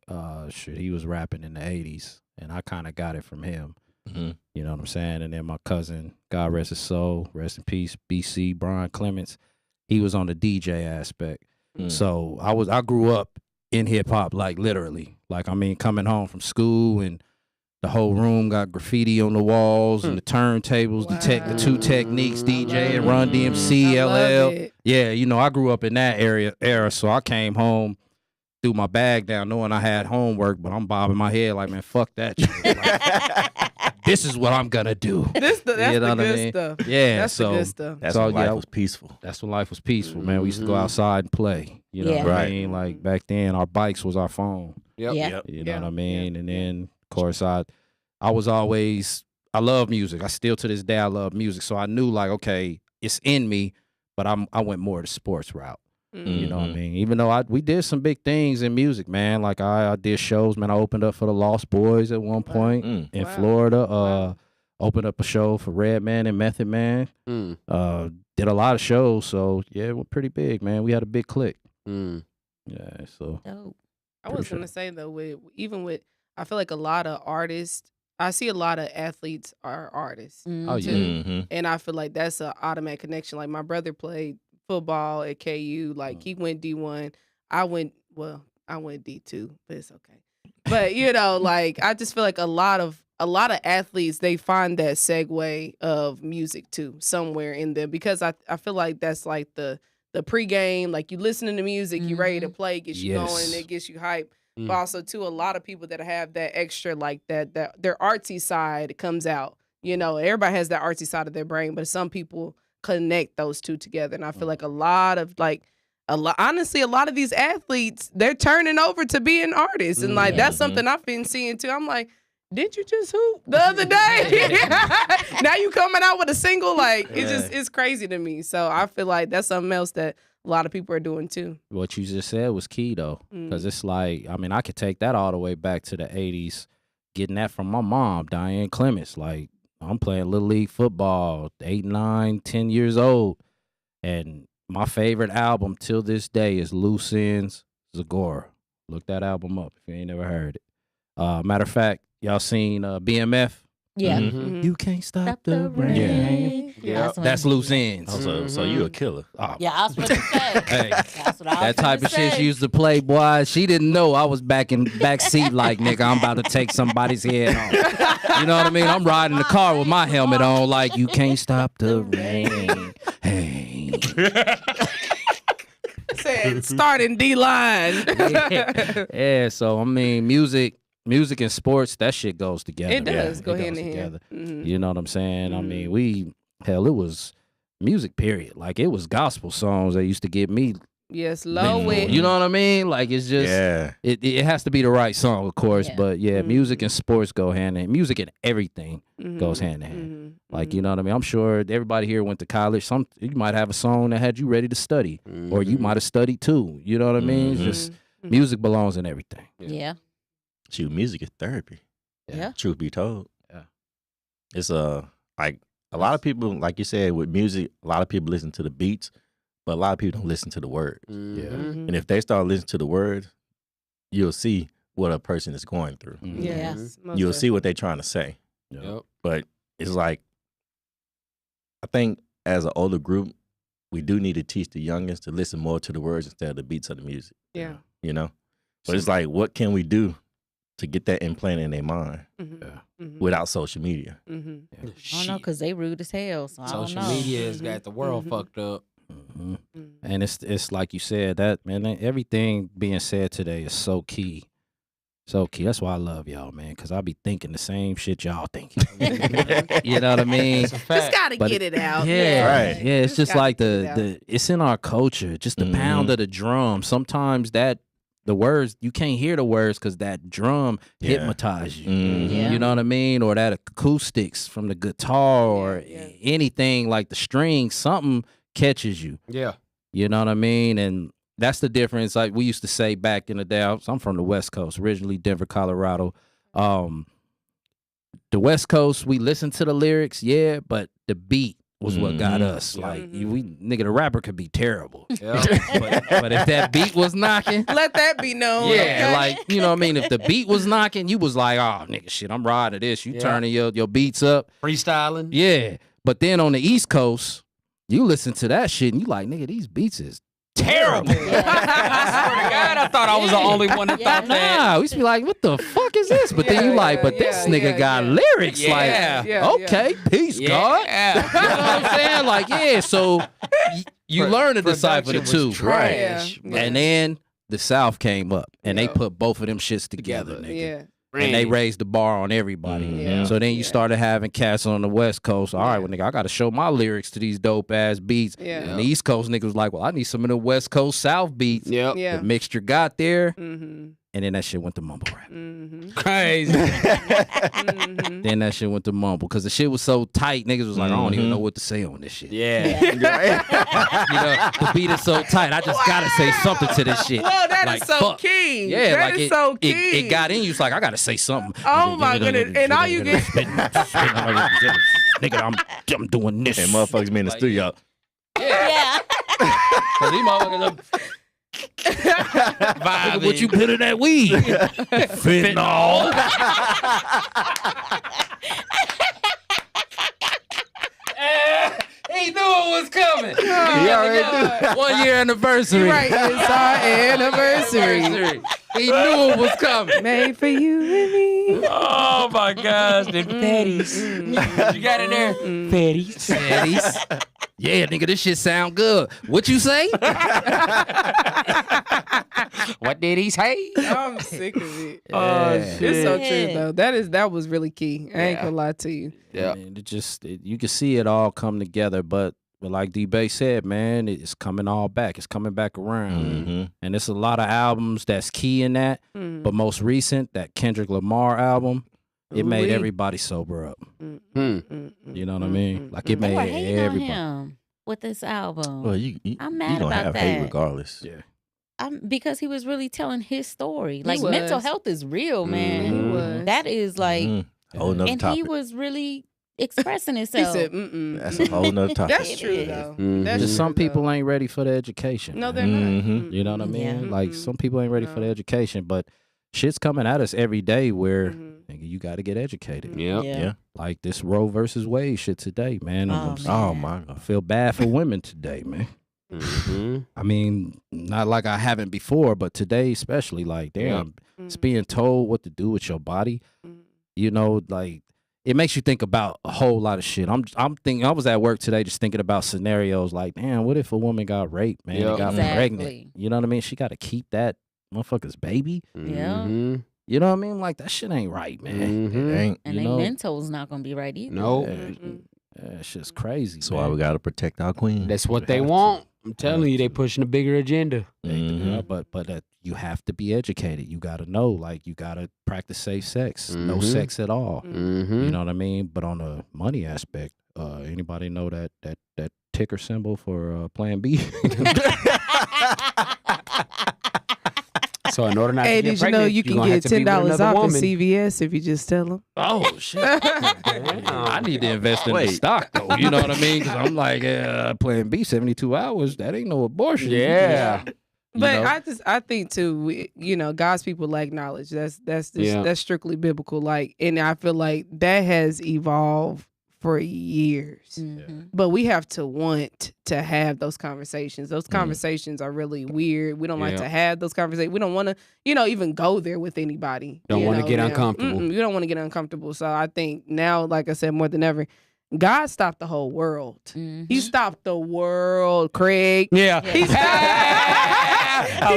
He was rapping in the 80s, and I kind of got it from him. Mhm. You know what I'm saying? And then my cousin, God rest his soul, rest in peace, BC Brian Clements. He was on the DJ aspect. Mm. So I grew up in hip hop, like literally. Like, I mean, coming home from school and The whole room got graffiti on the walls and the turntables, the two techniques, DJ and Run DMC, LL. Yeah, you know, I grew up in that era, so I came home, threw my bag down knowing I had homework, but I'm bobbing my head like, man, fuck that shit. Like, this is what I'm gonna do. That's the good stuff. Yeah, that's the good stuff. That's when life was peaceful. That's when life was peaceful, man. We used to go outside and play. You know what I mean? Like back then, our bikes was our phone. Yep. You know what I mean? And then, of course, I love music. I still to this day I love music. So I knew like, okay, it's in me, but I went more the sports route. You know what I mean? Even though we did some big things in music, man. Like I did shows, man. I opened up for the Lost Boys at one point in Florida. Opened up a show for Redman and Method Man. Did a lot of shows. So yeah, we're pretty big, man. We had a big clique. Yeah, so. Dope. I was gonna say though, I feel like a lot of artists. I see a lot of athletes are artists. Oh yeah. Too. And I feel like that's an automatic connection. Like my brother played football at KU. Like he went D1. I went D2, but it's okay. But you know, like I just feel like a lot of athletes, they find that segue of music too somewhere in them, because I feel like that's like the pregame, like you listening to music, you ready to play, gets you going, and it gets you hype. But also too, a lot of people that have that extra, like that their artsy side comes out. You know, everybody has that artsy side of their brain, but some people connect those two together. And I feel like honestly, a lot of these athletes, they're turning over to being artists. And like, that's something I've been seeing too. I'm like, did you just hoop the other day? Now you coming out with a single? Like, it's crazy to me. So I feel like that's something else that a lot of people are doing too. What you just said was key though. Because it's like, I mean, I could take that all the way back to the 80s, getting that from my mom, Diane Clements. Like, I'm playing Little League football, 8, 9, 10 years old. And my favorite album till this day is Loose Ends, Zagora. Look that album up if you ain't never heard it. Matter of fact, y'all seen BMF? Yeah. You can't stop the rain. Yeah. That's Loose Ends. So you a killer. Yeah, I was going to say. Hey, That's what I was that type of shit she used to play, boy. She didn't know I was back seat like, nigga, I'm about to take somebody's head off. You know what I mean? I'm riding the car with my helmet on like, you can't stop the rain. Hey. Said starting D-line. Yeah, so I mean, music and sports, that shit goes together. It does go hand in hand. You know what I'm saying? I mean, it was music, period. Like, it was gospel songs that used to get me. Yes, low it. You know what I mean? Like, it's just, it has to be the right song, of course. Yeah. But yeah, music and sports go hand in hand. Music and everything goes hand in hand. Like, you know what I mean? I'm sure everybody here went to college. You might have a song that had you ready to study, or you might have studied too. You know what I mean? It's just music belongs in everything. Yeah. Shoot, music is therapy. Yeah. Truth be told. Yeah. It's like a lot of people, like you said, with music, a lot of people listen to the beats, but a lot of people don't listen to the words. Yeah. And if they start listening to the words, you'll see what a person is going through. Yes. You'll see what they're trying to say. Yep. But it's like, I think as an older group, we do need to teach the youngest to listen more to the words instead of the beats of the music. Yeah. You know? But it's like, what can we do to get that implanted in their mind without social media? I don't know, because they rude as hell. So social I don't know. media has got the world fucked up. And it's like you said, that, man, everything being said today is so key. So key. That's why I love y'all, man, because I be thinking the same shit y'all thinking. You know what I mean? Just gotta get it out. Yeah, right. Yeah, it's just like it's in our culture. Just the pound of the drum. Sometimes the words, you can't hear the words because that drum hypnotizes you. You know what I mean? Or that acoustics from the guitar or anything like the strings, something catches you. Yeah. You know what I mean? And that's the difference. Like we used to say back in the day, I'm from the West Coast, originally Denver, Colorado. The West Coast, we listened to the lyrics, but the beat was what got us. Like, the rapper could be terrible. Yeah. but if that beat was knocking, let that be known. Yeah, okay? like, you know what I mean? If the beat was knocking, you was like, oh, nigga, shit, I'm riding this. You turning your beats up. Freestyling. Yeah. But then on the East Coast, you listen to that shit and you like, nigga, these beats is terrible. I swear to God, I thought I was the only one that thought that. Nah, we used to be like, what the fuck is this? But then you like, but this nigga got lyrics. Okay, peace, God. You know what I'm saying? Like, yeah, so you learn to decipher the two. Trash. And then the South came up and they put both of them shits together, nigga. Yeah. And they raised the bar on everybody. Yeah. So then you started having cats on the West Coast. All right, well, nigga, I got to show my lyrics to these dope ass beats. Yeah. And the East Coast niggas was like, well, I need some of the West Coast South beats. Yep. Yeah. The mixture got there. Mm-hmm. And then that shit went to mumble rap. Mm-hmm. Crazy. Mm-hmm. Then that shit went to mumble because the shit was so tight. Niggas was like, I don't even know what to say on this shit. Yeah. You know, the beat is so tight. I just gotta say something to this shit. Well, that Like, is so fuck. key. Yeah, that like is so key. It got in you. It's like I gotta say something. Oh my goodness! And all you get, nigga, I'm doing this. And motherfuckers be in the studio. Yeah. Cause these motherfuckers Vibing. what you put in that weed? Fentanyl. He knew it was coming. He already knew. 1 year anniversary. right, it's our anniversary. He knew it was coming. Made for you and me. Oh my gosh, the fatties. You got it there? Fatties. Fatties. Yeah, nigga, this shit sound good. What you say? What did he say? I'm sick of it. Oh, It's so Yeah. true though. That was really key. I ain't gonna lie to you. Yeah. Man, you can see it all come together, but like D-Bay said, man, it's coming all back. It's coming back around. Mm-hmm. And it's a lot of albums that's key in that. Mm. But most recent, that Kendrick Lamar album, it made Ooh-wee. everybody sober up. Hmm. You know what I mean? Like it They made were hating on everybody. him with this album. Well, you I'm mad gonna about have that. hate regardless. Yeah. Because he was really telling his story. Like was. mental health is real, man. He was. That is like, Mhm. Whole nother and topic. he was really expressing He himself. said, That's a whole nother topic. That's true though. Mhm. That's Just true, some people though. ain't ready for the education. No, man. they're not. Mhm. You know what I mean? Yeah. Like some people ain't ready for the No. education, but shit's coming at us every day where Mhm. nigga, you got to get educated. Yep. Yeah. Like this Roe versus Wade shit today, man. Oh, Oh man. my I god. feel bad for women today, man. Mm-hmm. I mean, not like I haven't before, but today especially, like, damn, it's being told what to do with your body. Mhm. You know, like it makes you think about a whole lot of shit. I'm thinking. I was at work today just thinking about scenarios like, damn, what if a woman got raped, man, Yep. and got Exactly. pregnant? You know what I mean? She got to keep that motherfucker's baby. Yeah. Mm-hmm. You know what I mean? Like that shit ain't right, man. Mhm. Ain't. And you their know? mental's not gonna be right either. No. That shit's crazy. So why we gotta protect our queen? That's what You they have to. want. I'm telling Have you, they to. pushing a bigger agenda. Mhm. But you have to be educated. You got to know, like, you got to practice safe sex. No Mhm. sex at all. Mm-hmm. You know what I mean? But on the money aspect, anybody know that ticker symbol for Plan B? So in order not Hey, to did get you know pregnant, you you're can gonna have get to be with $10 another off at woman. CVS if you just tell them? Oh shit! I need to invest in the Wait. stock though. You know what I mean? Because I'm like, Plan B 72 hours. That ain't no abortion. Yeah. You But know? I think too, God's people lack knowledge. That's just, Yeah. that's strictly biblical. Like, and I feel like that has evolved for years. Mhm. But we have to want to have those conversations. Those conversations are really weird. We don't like Yeah. to have those conversations. We don't want to, even go there with anybody. Don't you wanna know, get now. uncomfortable. You don't want to get uncomfortable. So I think now, like I said, more than ever, God stopped the whole world. Mhm. He stopped the world, Craig. Yeah. He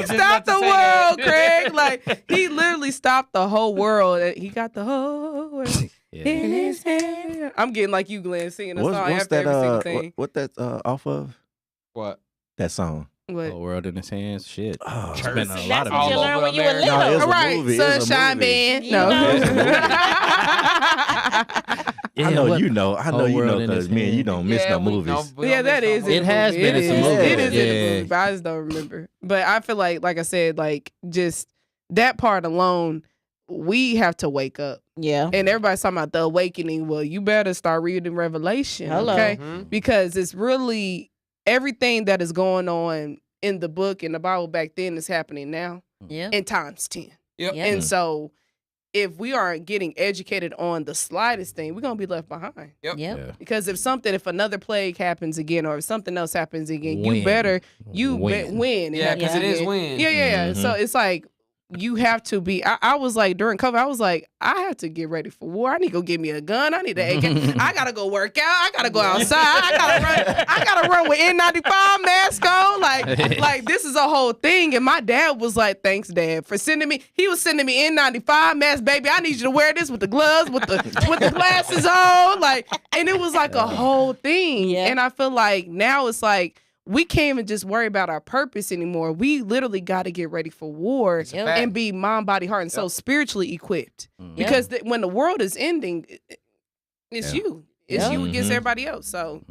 stopped the world, Craig. Like he literally stopped the whole world. He got the whole world in his hand. I'm getting like you, Glenn, singing a song What's after that? every single thing. What that's off of? What? That song. What? Whole world in his hands. Shit. Oh, It's been a See, lot that's of what you all learned over when you were America. little. No, it's All a right, movie. It's a Sunshine movie. Band. You No. know. I know what- you know. I know Whole you world know in because his me and you hand. don't miss no we movies. don't- we Yeah, don't that miss is. no It has movie. been. It It's a is. movie. It is in the Yeah. movie, but I just don't remember. But I feel like I said, like just that part alone, we have to wake up. Yeah. And everybody's talking about the awakening. Well, you better start reading Revelation. Hello. Okay. Mhm. Because it's really everything that is going on in the book and the Bible back then is happening now Yeah. in times 10. Yep. Yeah. And so if we aren't getting educated on the slightest thing, we're gonna be left behind. Yep. Because if another plague happens again, or if something else happens again, Win. you better Win. Yeah, because it is win. Yeah. So it's like you have to be. I was like during COVID, I was like, I have to get ready for war. I need to go get me a gun. I need to AK. I gotta go work out. I gotta go outside. I gotta run with N95 mask on. Like this is a whole thing. And my dad was like, thanks, Dad, for sending me. He was sending me N95 mask, baby. I need you to wear this with the gloves, with the glasses on. Like, and it was like a whole thing. Yeah. And I feel like now it's like, we can't even just worry about our purpose anymore. We literally got to get ready for war and be mind, body, heart, and soul spiritually equipped. Because when the world is ending, it's you. It's you against everybody else. So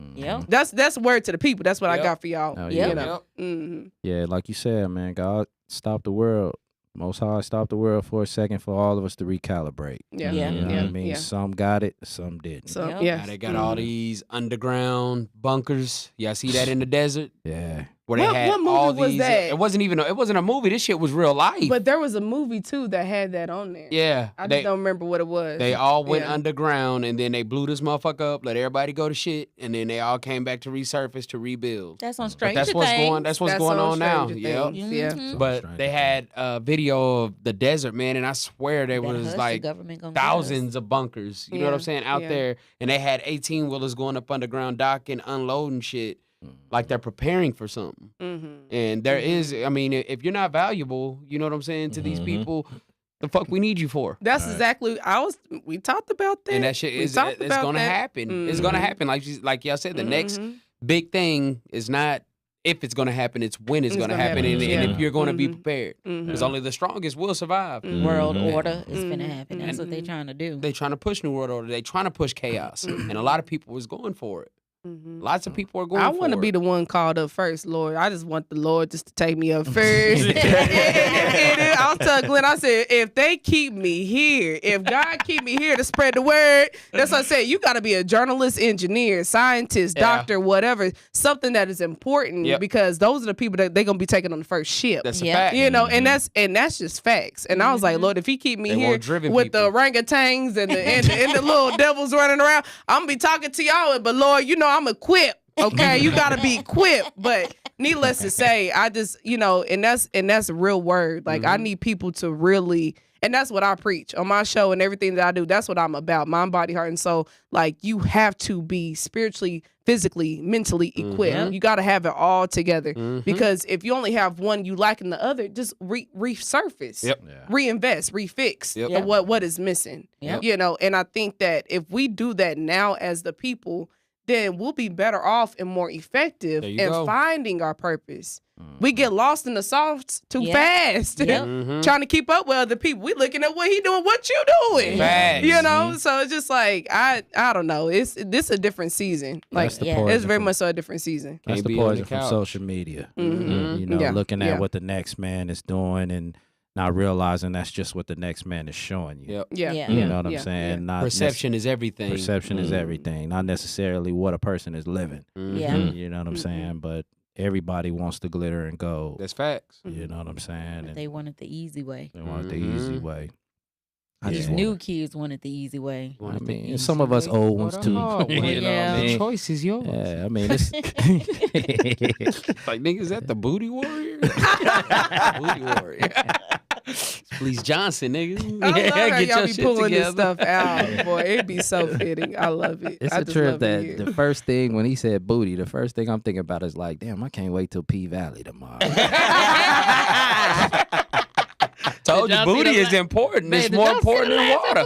that's word to the people. That's what I got for y'all. Oh, You know? Yeah, like you said, man, God stopped the world. Most High stopped the world for a second for all of us to recalibrate. Yeah. Yeah. You know what I mean? Yeah. Some got it, some didn't. So Now they got all these underground bunkers. Y'all see that in the desert? Yeah. Where they had what movie all was these. that? It wasn't a movie. This shit was real life. But there was a movie too that had that on there. yeah, I just don't remember what it was. They all went Yeah. underground, and then they blew this motherfucker up, let everybody go to shit, and then they all came back to resurface to rebuild. That's on But Stranger that's what's Things. going. That's what's going on now. Stranger Yep. Things, Yeah. Mhm. But Stranger they had a video of the desert, man, and I swear there That was hush the like government gonna get us. thousands of bunkers. You know what I'm saying? Out there, and they had 18 wheelers going up underground, docking, unloading shit, like they're preparing for something. Mm-hmm. And there is, I mean, if you're not valuable, you know what I'm saying, to these people, the fuck we need you for? That's exactly. We talked about that. And that shit We is talked it's about gonna that. happen. It's gonna happen. Like y'all said, the next big thing is not if it's gonna happen, it's when it's gonna happen, and if you're gonna be prepared. Because only the strongest will survive. World order is finna happen. That's what they trying to do. They trying to push new world order. They trying to push chaos, and a lot of people was going for it. Lots of people are going. I want to be the one called up first, Lord. I just want the Lord just to take me up first. I was telling Glenn, I said, if they keep me here, if God keep me here to spread the word, that's what I said. You got to be a journalist, engineer, scientist, doctor, whatever, something that is important because those are the people that they're gonna be taking on the first ship. That's a fact. You know, and that's just facts. And I was like, Lord, if He keep me They here want driven with people. the orangutans and the little devils running around, I'm gonna be talking to y'all. But Lord, you know I'm equipped. Okay, you gotta be equipped. But needless to say, I just and that's a real word. Like I need people to really. And that's what I preach on my show and everything that I do. That's what I'm about. Mind, body, heart, and soul. Like you have to be spiritually, physically, mentally equipped. You got to have it all together. Because if you only have one, you lacking the other. Just resurface, reinvest, refix what is missing. You know. And I think that if we do that now as the people, then we'll be better off and more effective in finding our purpose. We get lost in the sauce too fast. Trying to keep up with other people. We looking at what he doing, what you doing. Facts. You know? So it's just like I don't know. This a different season. Like it's very much so a different season. That's Can't the be on poison the from couch. social media. You know, looking at what the next man is doing and not realizing that's just what the next man is showing you. Yeah. You know what I'm saying? Not Perception is everything. Perception is everything, not necessarily what a person is living. Yeah. You know what I'm saying? But everybody wants the glitter and gold. That's facts. You know what I'm saying? And They wanted the easy way. they want the easy way. These new kids wanted the easy way. I mean, some of us old ones too. You know what I Yeah. mean? The choice is yours. Yeah, I mean, it's Like, nigga, is that the booty warrior? Booty warrior. Please Johnson, nigga. I love how Get y'all your be shit pulling this together. stuff out. Boy, it'd be so fitting. I love it. It's I a just trip love to that hear. the first thing when he said booty, the first thing I'm thinking about is like, damn, I can't wait till P Valley tomorrow. Told you, booty is important. It's more important than water.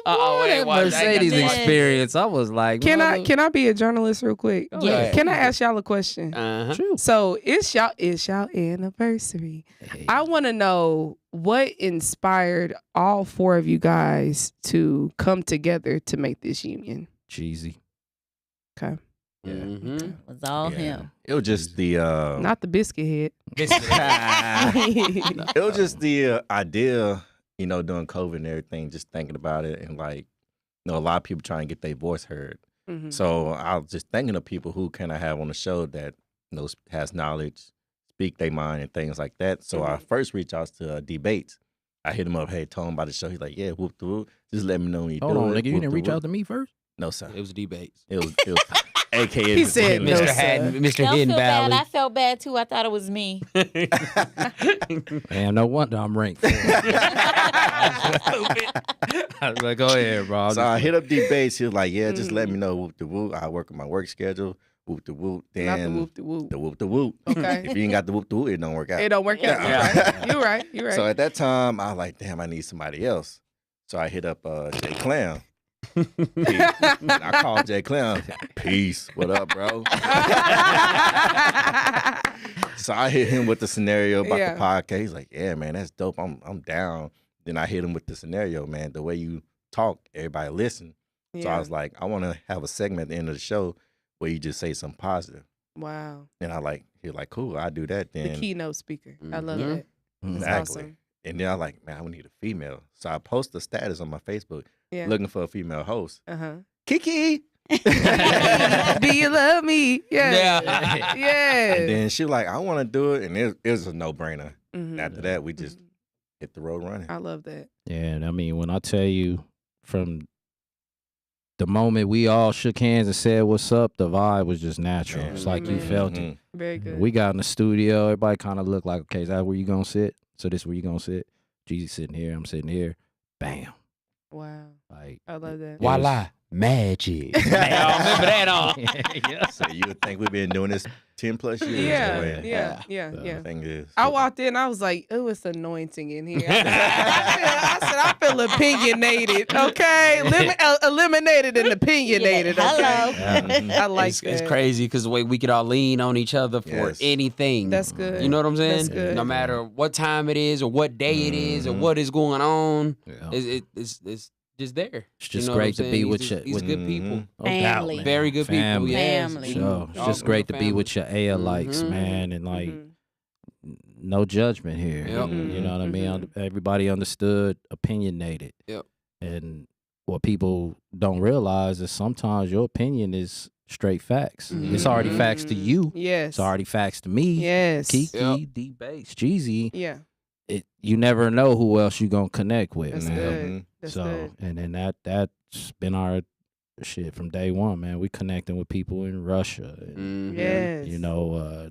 That Mercedes experience, I was like, Can I be a journalist real quick? Yeah. Can I ask y'all a question? Uh-huh. So it's y'all anniversary. I want to know what inspired all four of you guys to come together to make this union. cheesy. Okay. Yeah. Mm-hmm. It was all him. It was just the Not the biscuit head. it was just the idea, during COVID and everything, just thinking about it, and like, a lot of people trying to get their voice heard. Mhm. So I was just thinking of people who can I have on the show that has knowledge, speak their mind and things like that. So I first reached out to Debates, I hit him up, hey, told him about the show. He's like, yeah, whoop the whoop. Just let me know when you Hold do on, it. nigga. You Whoop didn't the reach whoop. out to me first? No, sir. It was debates. It was AKA He Mr. said Hidden no, Valley. Mr. Haddon, Mr. Don't Hidden feel bad. Valley. I felt bad too. I thought it was me. Man, no wonder I'm ranked. Stupid. I was like, go ahead, bro. So I hit up debates. He was like, yeah, just let me know. Whoop the whoop. I work on my work schedule. Whoop the whoop. Then Not the whoop the whoop. the whoop the whoop. Okay. If you ain't got the whoop the whoop, it don't work out. It don't work out. Yeah. You're right. You're right. So at that time, I was like, damn, I need somebody else. So I hit up Jay Clam. I called Jay Clam. Peace. What up, bro? So I hit him with the scenario about the podcast. He's like, yeah, man, that's dope. I'm down. Then I hit him with the scenario, man. The way you talk, everybody listen. So I was like, I want to have a segment at the end of the show where you just say something positive. Wow. And he was like, cool, I'll do that then. The keynote speaker. I love that. That's Exactly. awesome. And then I was like, man, I need a female. So I post a status on my Facebook looking for a female host. Kiki. Do you love me? Yes. Yeah. Yes. And then she was like, I want to do it. And it was a no-brainer. Mhm. After that, we just hit the road running. I love that. Yeah, and I mean, when I tell you from the moment we all shook hands and said what's up, the vibe was just natural. It's like you felt it. Very good. We got in the studio, everybody kind of looked like, okay, is that where you gonna sit? So this where you gonna sit? Jeezy sitting here, I'm sitting here. Bam. Wow. Like I love that. Voila. Magic. Y'all remember that on? yeah. So you would think we've been doing this 10 plus years. Yeah. The thing is, I walked in, I was like, oh, it's anointing in here. I feel opinionated, okay? Eliminated and opinionated, okay? Hello. I like It's that. crazy because the way we could all lean on each other for Yes. anything. That's good. You know what I'm saying? That's good. No matter what time it is or what day it is or what is going on, Yeah. it's just there. It's just You know what great I'm to be saying? with He's you. just- He's good people. No doubt, Family. man. Very good Family. people. Yes. Family. Sure. It's All just great to be family. with your likes, Mhm. man, and like Mhm. no judgment here. Yep. You know what I mean? Everybody understood, opinionated. Yep. And what people don't realize is sometimes your opinion is straight facts. It's already facts to you. Yes. It's already facts to me. Yes. Kiki, Yep. D-Bass, Jeezy. Yeah. You never know who else you gonna connect with, That's man. good. That's so good. and then that's been our shit from day one, man. We connecting with people in Russia. And, Yes. you know,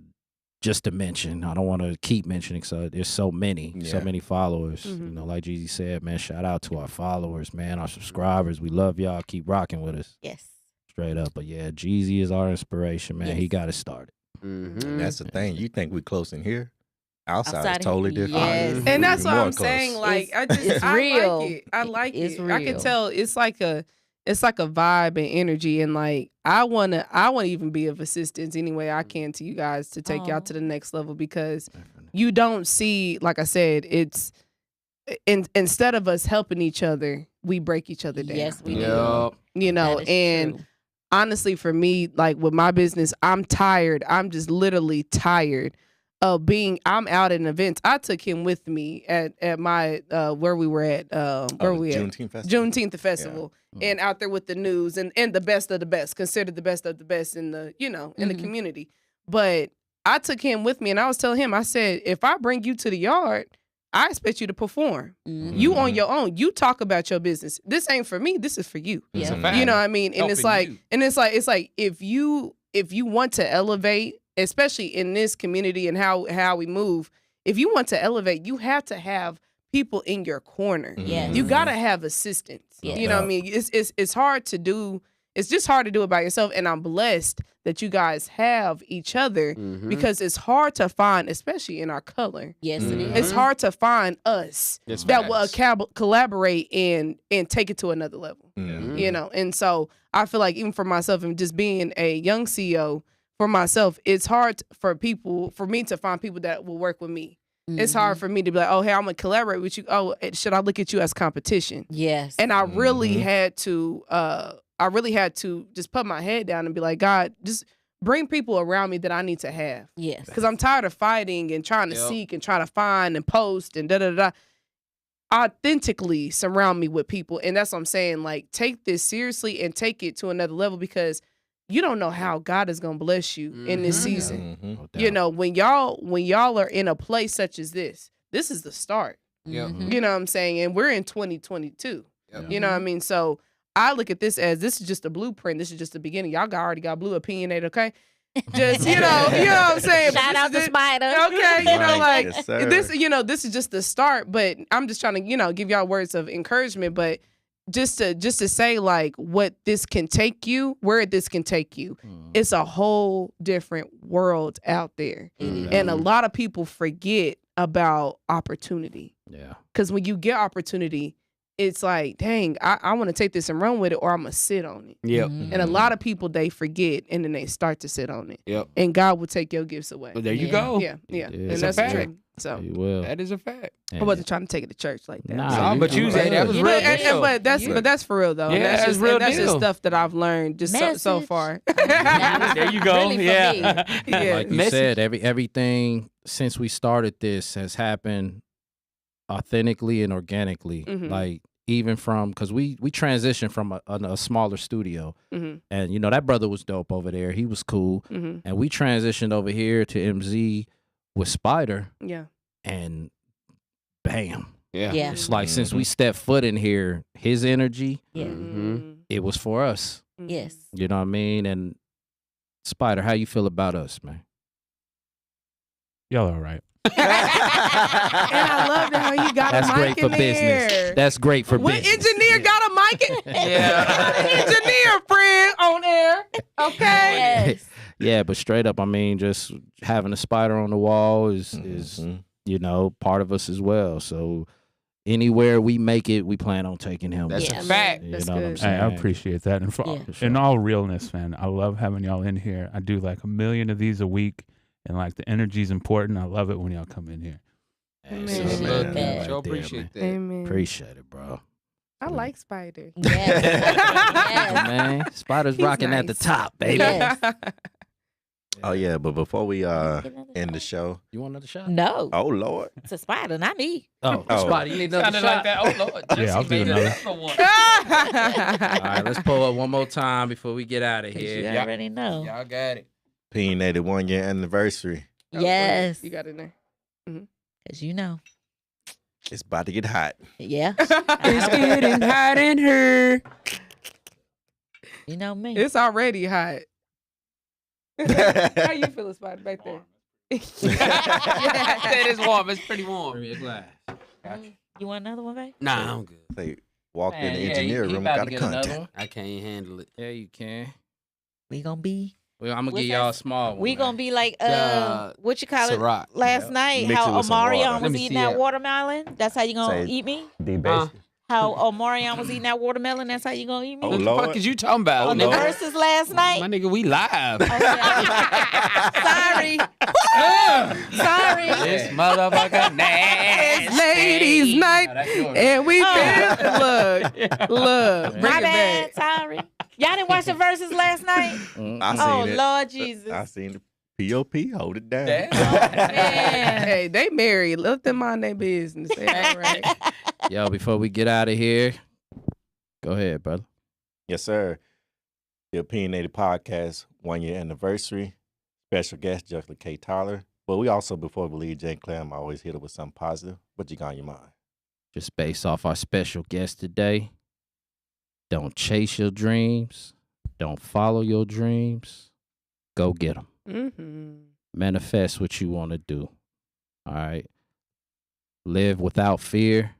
just to mention, I don't want to keep mentioning, so there's so many followers. You know, like Jeezy said, man, shout out to our followers, man, our subscribers. We love y'all. Keep rocking with us. Yes. Straight up. But yeah, Jeezy is our inspiration, man. Yes. He got it started. Mhm. that's the thing. You think we close in here? Outside Outside is totally different. yes. And that's Even what more I'm close. saying. Like, It's real. like it. I like It's it. I can real. tell it's like a vibe and energy. And like, I wanna even be of assistance any way I can to you guys to take y'all Aw. to the next level, because you don't see, like I said, it's instead of us helping each other, we break each other down. Yes, we do. Yep. You know, That is and true. honestly, for me, like with my business, I'm tired. I'm just literally tired of I'm out at events. I took him with me at my where we were at where we at Juneteenth Festival. Juneteenth Festival, and out there with the news and the best of the best, considered the best of the best in the in the community. But I took him with me, and I was telling him, I said, if I bring you to the yard, I expect you to perform. You on your own. You talk about your business. This ain't for me. This is for you. It's a Yeah. fact. You know what I mean? And it's like, Helping you. it's like if you want to elevate, especially in this community and how we move, if you want to elevate, you have to have people in your corner. Yes. You gotta have assistants. Yes. You know what I mean? It's hard to do. It's just hard to do it by yourself. And I'm blessed that you guys have each other, because it's hard to find, especially in our color. Yes, it is. It's hard to find us It's that will facts. collaborate and take it to another level. You know, and so I feel like even for myself and just being a young CEO for myself, it's hard for me to find people that will work with me. It's hard for me to be like, oh, hey, I'm gonna collaborate with you. Oh, should I look at you as competition? Yes. And I really had to just put my head down and be like, God, just bring people around me that I need to have. yes. Because I'm tired of fighting and trying to Yep. seek and try to find and post and da-da-da. Authentically surround me with people. And that's what I'm saying. Like, take this seriously and take it to another level, because you don't know how God is going to bless you in this season. No You doubt. know, when y'all are in a place such as this is the start. You know what I'm saying? And we're in 2022. Yep. You know what I mean? So I look at this as this is just a blueprint. This is just the beginning. Y'all already got blue opinionated, okay? Just, you know what I'm saying? Shout out to Spider. Okay, you know, like Yes, this, this is just the start, but I'm just trying to, give y'all words of encouragement, but just to say like what this can take you, where this can take you. It's a whole different world out there. And a lot of people forget about opportunity. Yeah. Because when you get opportunity, it's like, dang, I want to take this and run with it, or I'm going to sit on it. Yep. And a lot of people, they forget, and then they start to sit on it. Yep. And God will take your gifts away. Well, there you go. Yeah. And It's that's a the fact. truth. So You will. That is a fact. I wasn't trying to take it to church like that. Nah, But you said that was real deal. But that's for real though. Yeah, And that's just, real and that's just deal. stuff that I've learned just so Message. far. There you go. Really for Yeah. Yeah. Like you Message. said, everything since we started this has happened authentically and organically. Mhm. Like even from because we transitioned from a smaller studio, Mhm. and that brother was dope over there. He was cool, Mhm. and we transitioned over here to MZ with Spider, Yeah. and bam. Yeah. Yeah. It's like since we stepped foot in here, his energy, Yeah. Mhm. it was for us. Yes. You know what I mean? And Spider, how you feel about us, man? Y'all all right. And I love how you got That's a great mic for in business. there. That's great for What business. engineer got a mic in? Engineer friend on air. Okay. Yes. Yeah, but straight up, I mean, just having a Spider on the wall is part of us as well. So anywhere we make it, we plan on taking him. That's Yeah. a fact. You That's know what I'm good. saying? I appreciate that. And Yeah. For sure. in all realness, man, I love having y'all in here. I do like 1 million of these a week, and like the energy's important. I love it when y'all come in here. Hey, Amen. so Appreciate good that. right Sure there, appreciate man. that. Amen. Appreciate it, bro. I like Spider. Yes. Yeah, Yes. man, Spider's He's rocking at the nice. top, baby. Yes. Oh yeah, but before we end the show, You want another shot? No. oh Lord, It's a Spider, not me. Oh, Oh. Spider, you need another Sounded shot. like that. Oh Lord. Yeah, I'll do Jesse made another. another one. All right, let's pull up one more time before we get out of 'Cause here. you already know. Y'all got it. Opinionated 1 year anniversary. Yes. You got it there. Because you know. It's about to get hot. Yeah. It's getting hot in here. You know me. It's already hot. How you feeling, Spider, back there? That is warm. It's pretty warm. Bring me a glass. You want another one, babe? Nah, I'm good. They walked in Man, the yeah, engineer he room, about got to a get another contact. one. I can't handle it. Yeah, you can. We gonna be. Well, I'm gonna What's give y'all a that? small one. We man. gonna be like The what you call it Ciroc. last Yeah. night? Mix it How with some water. Omarion Let was me eating see that that. watermelon. That's how you gonna Say- eat me? D-Base. How Omarion was eating that watermelon. That's how you gonna eat me? Oh, What the Lord. fuck is you talking about? Oh, On the Lord. verses last night. My nigga, we live. Okay. Sorry. Sorry. This motherfucker nasty. It's ladies' night, Oh, that's yours. and we Oh. look, bring My it bad. back. Sorry. Y'all didn't watch the verses last night? I seen Oh it. Lord Jesus. I seen the POP. Hold it down. Damn. Man. Hey, they married. Let them mind their business. They all right. Yo, before we get out of here, go ahead, brother. Yes, sir. The Opinionated Podcast 1 year anniversary. Special guest, Jessicha K. Tyler. But we also, before we leave Jen Clem, I always hit it with something positive. What you got on your mind? Just based off our special guest today, don't chase your dreams. Don't follow your dreams. Go get them. Mm-hmm. Manifest what you want to do. All right. Live without fear.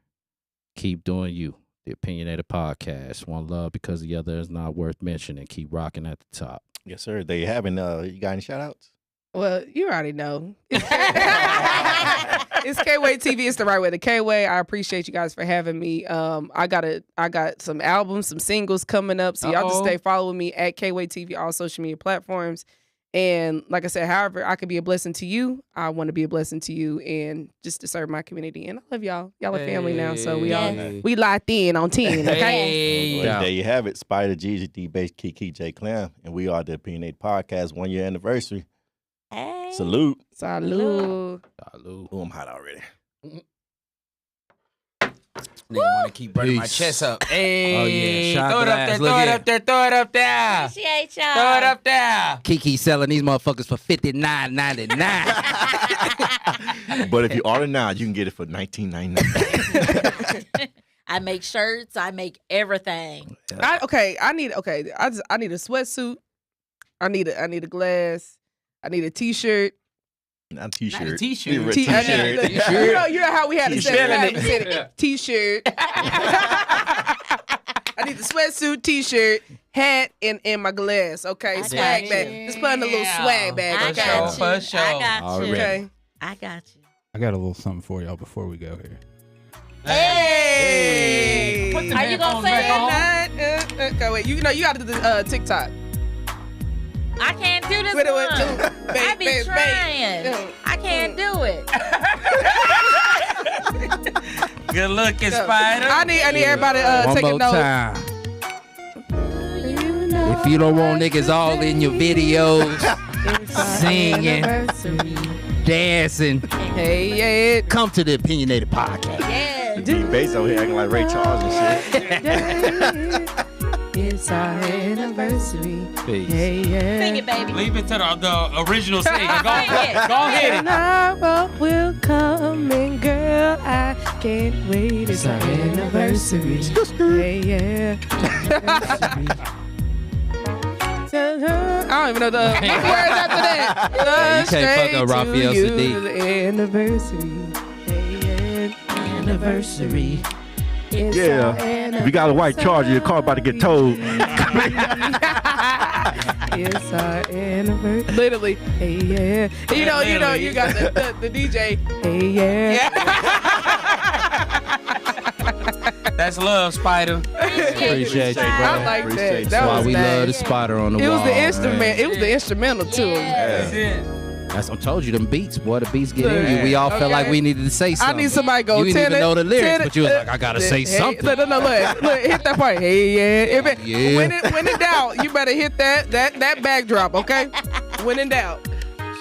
Keep doing you. The Opinionated Podcast. One love because the other is not worth mentioning. Keep rocking at the top. Yes, sir. There you have it. You got any shout outs? Well, you already know. It's K-Way TV. It's the right way to K-Way. I appreciate you guys for having me. I got some albums, some singles coming up. So y'all just stay following me at K-Way TV, all social media platforms. And like I said, however I can be a blessing to you, I want to be a blessing to you and just to serve my community. And I love y'all. Y'all are family now. So we we locked in on 10, okay? Hey. Well, there you have it. Spider, Jeezy, D-Base, Kiki, J. Clem. And we are the Opinionated Podcast 1 year anniversary. Hey. Salute. Salud. Salud. Ooh, I'm hot already. Nigga want to keep burning my chest up. Hey, Oh, yeah. Shot throw it glass. up Look there, throw it here. up there, throw it up there. Appreciate y'all. Throw it up there. Kiki selling these motherfuckers for $59.99. But if you order now, you can get it for $19.99. I make shirts. I make everything. I need a sweatsuit. I need a glass. I need a t-shirt. Not a t-shirt. Not a t-shirt. You need a T-shirt. t-shirt. You know how we had to T-shirt. say it. T-shirt. I need the sweatsuit, t-shirt, hat, and my glass. Okay, I swag got bag. you. Just put in a little swag bag. I Okay. got you. For sure. I got you. Already. Okay. I got you. I got a little something for y'all before we go here. Hey. Put the Are you gonna say headphones back Okay, wait. You got to do the TikTok. I can't do this Twitter one. with two. I be trying. I can't do it. Good looking, Spider. I need everybody One take a more note. time. If you don't want niggas all in your videos, singing, dancing, Hey, yeah. come to the Opinionated Podcast. Yeah. D Bass over here acting like Ray Charles and shit. It's our anniversary. Peace. Hey, yeah. Sing it, baby. Leave it to the original sing. Go Sing it. ahead. Tomorrow will come and girl, I can't wait. It's our anniversary. Hey, yeah. I don't even know the words after that. You can't fuck up Raphael Sadiq. Anniversary. Hey, yeah. Anniversary. It's our Yeah. If you got a white Charger, your car about to get towed. It's our anniversary. Literally, hey yeah. You know, you got the DJ. Hey yeah. That's love, Spider. Appreciate you, I bro. like Appreciate that. you. That That's why was we nice. love the spider on the It wall. was the instrument. man. It was the instrumental too. Yeah. That's it. I told you them beats, boy. The beats get in you. We all felt like we needed to say I something. need somebody to go. You didn't even tenor, know the lyrics, tenor, but you was like, I gotta say hey, something. No, look, hit that part. Hey, yeah. Yeah. When in doubt, you better hit that backdrop, okay? When in doubt.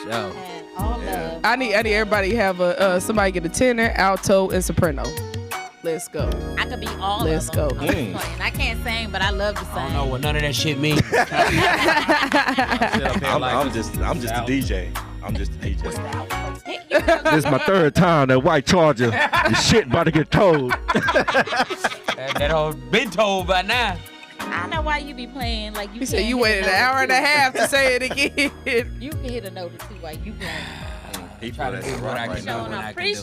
Show. And all love. I need everybody to have somebody get a tenor, alto, and soprano. Let's go. I could be all Let's of them. go. I'm just playing. I can't sing, but I love to sing. I don't know what none of that shit means. I'm just a DJ. I'm just a DJ. You know, This is my third time that white Charger. The shit about to get towed. That whole been told by now. I know why you be playing like you. You said can't you hit waited a an note hour or and a two. half to say it again. You can hit a note or two while you playing. He Try to put do that what I right can now. do when I can do.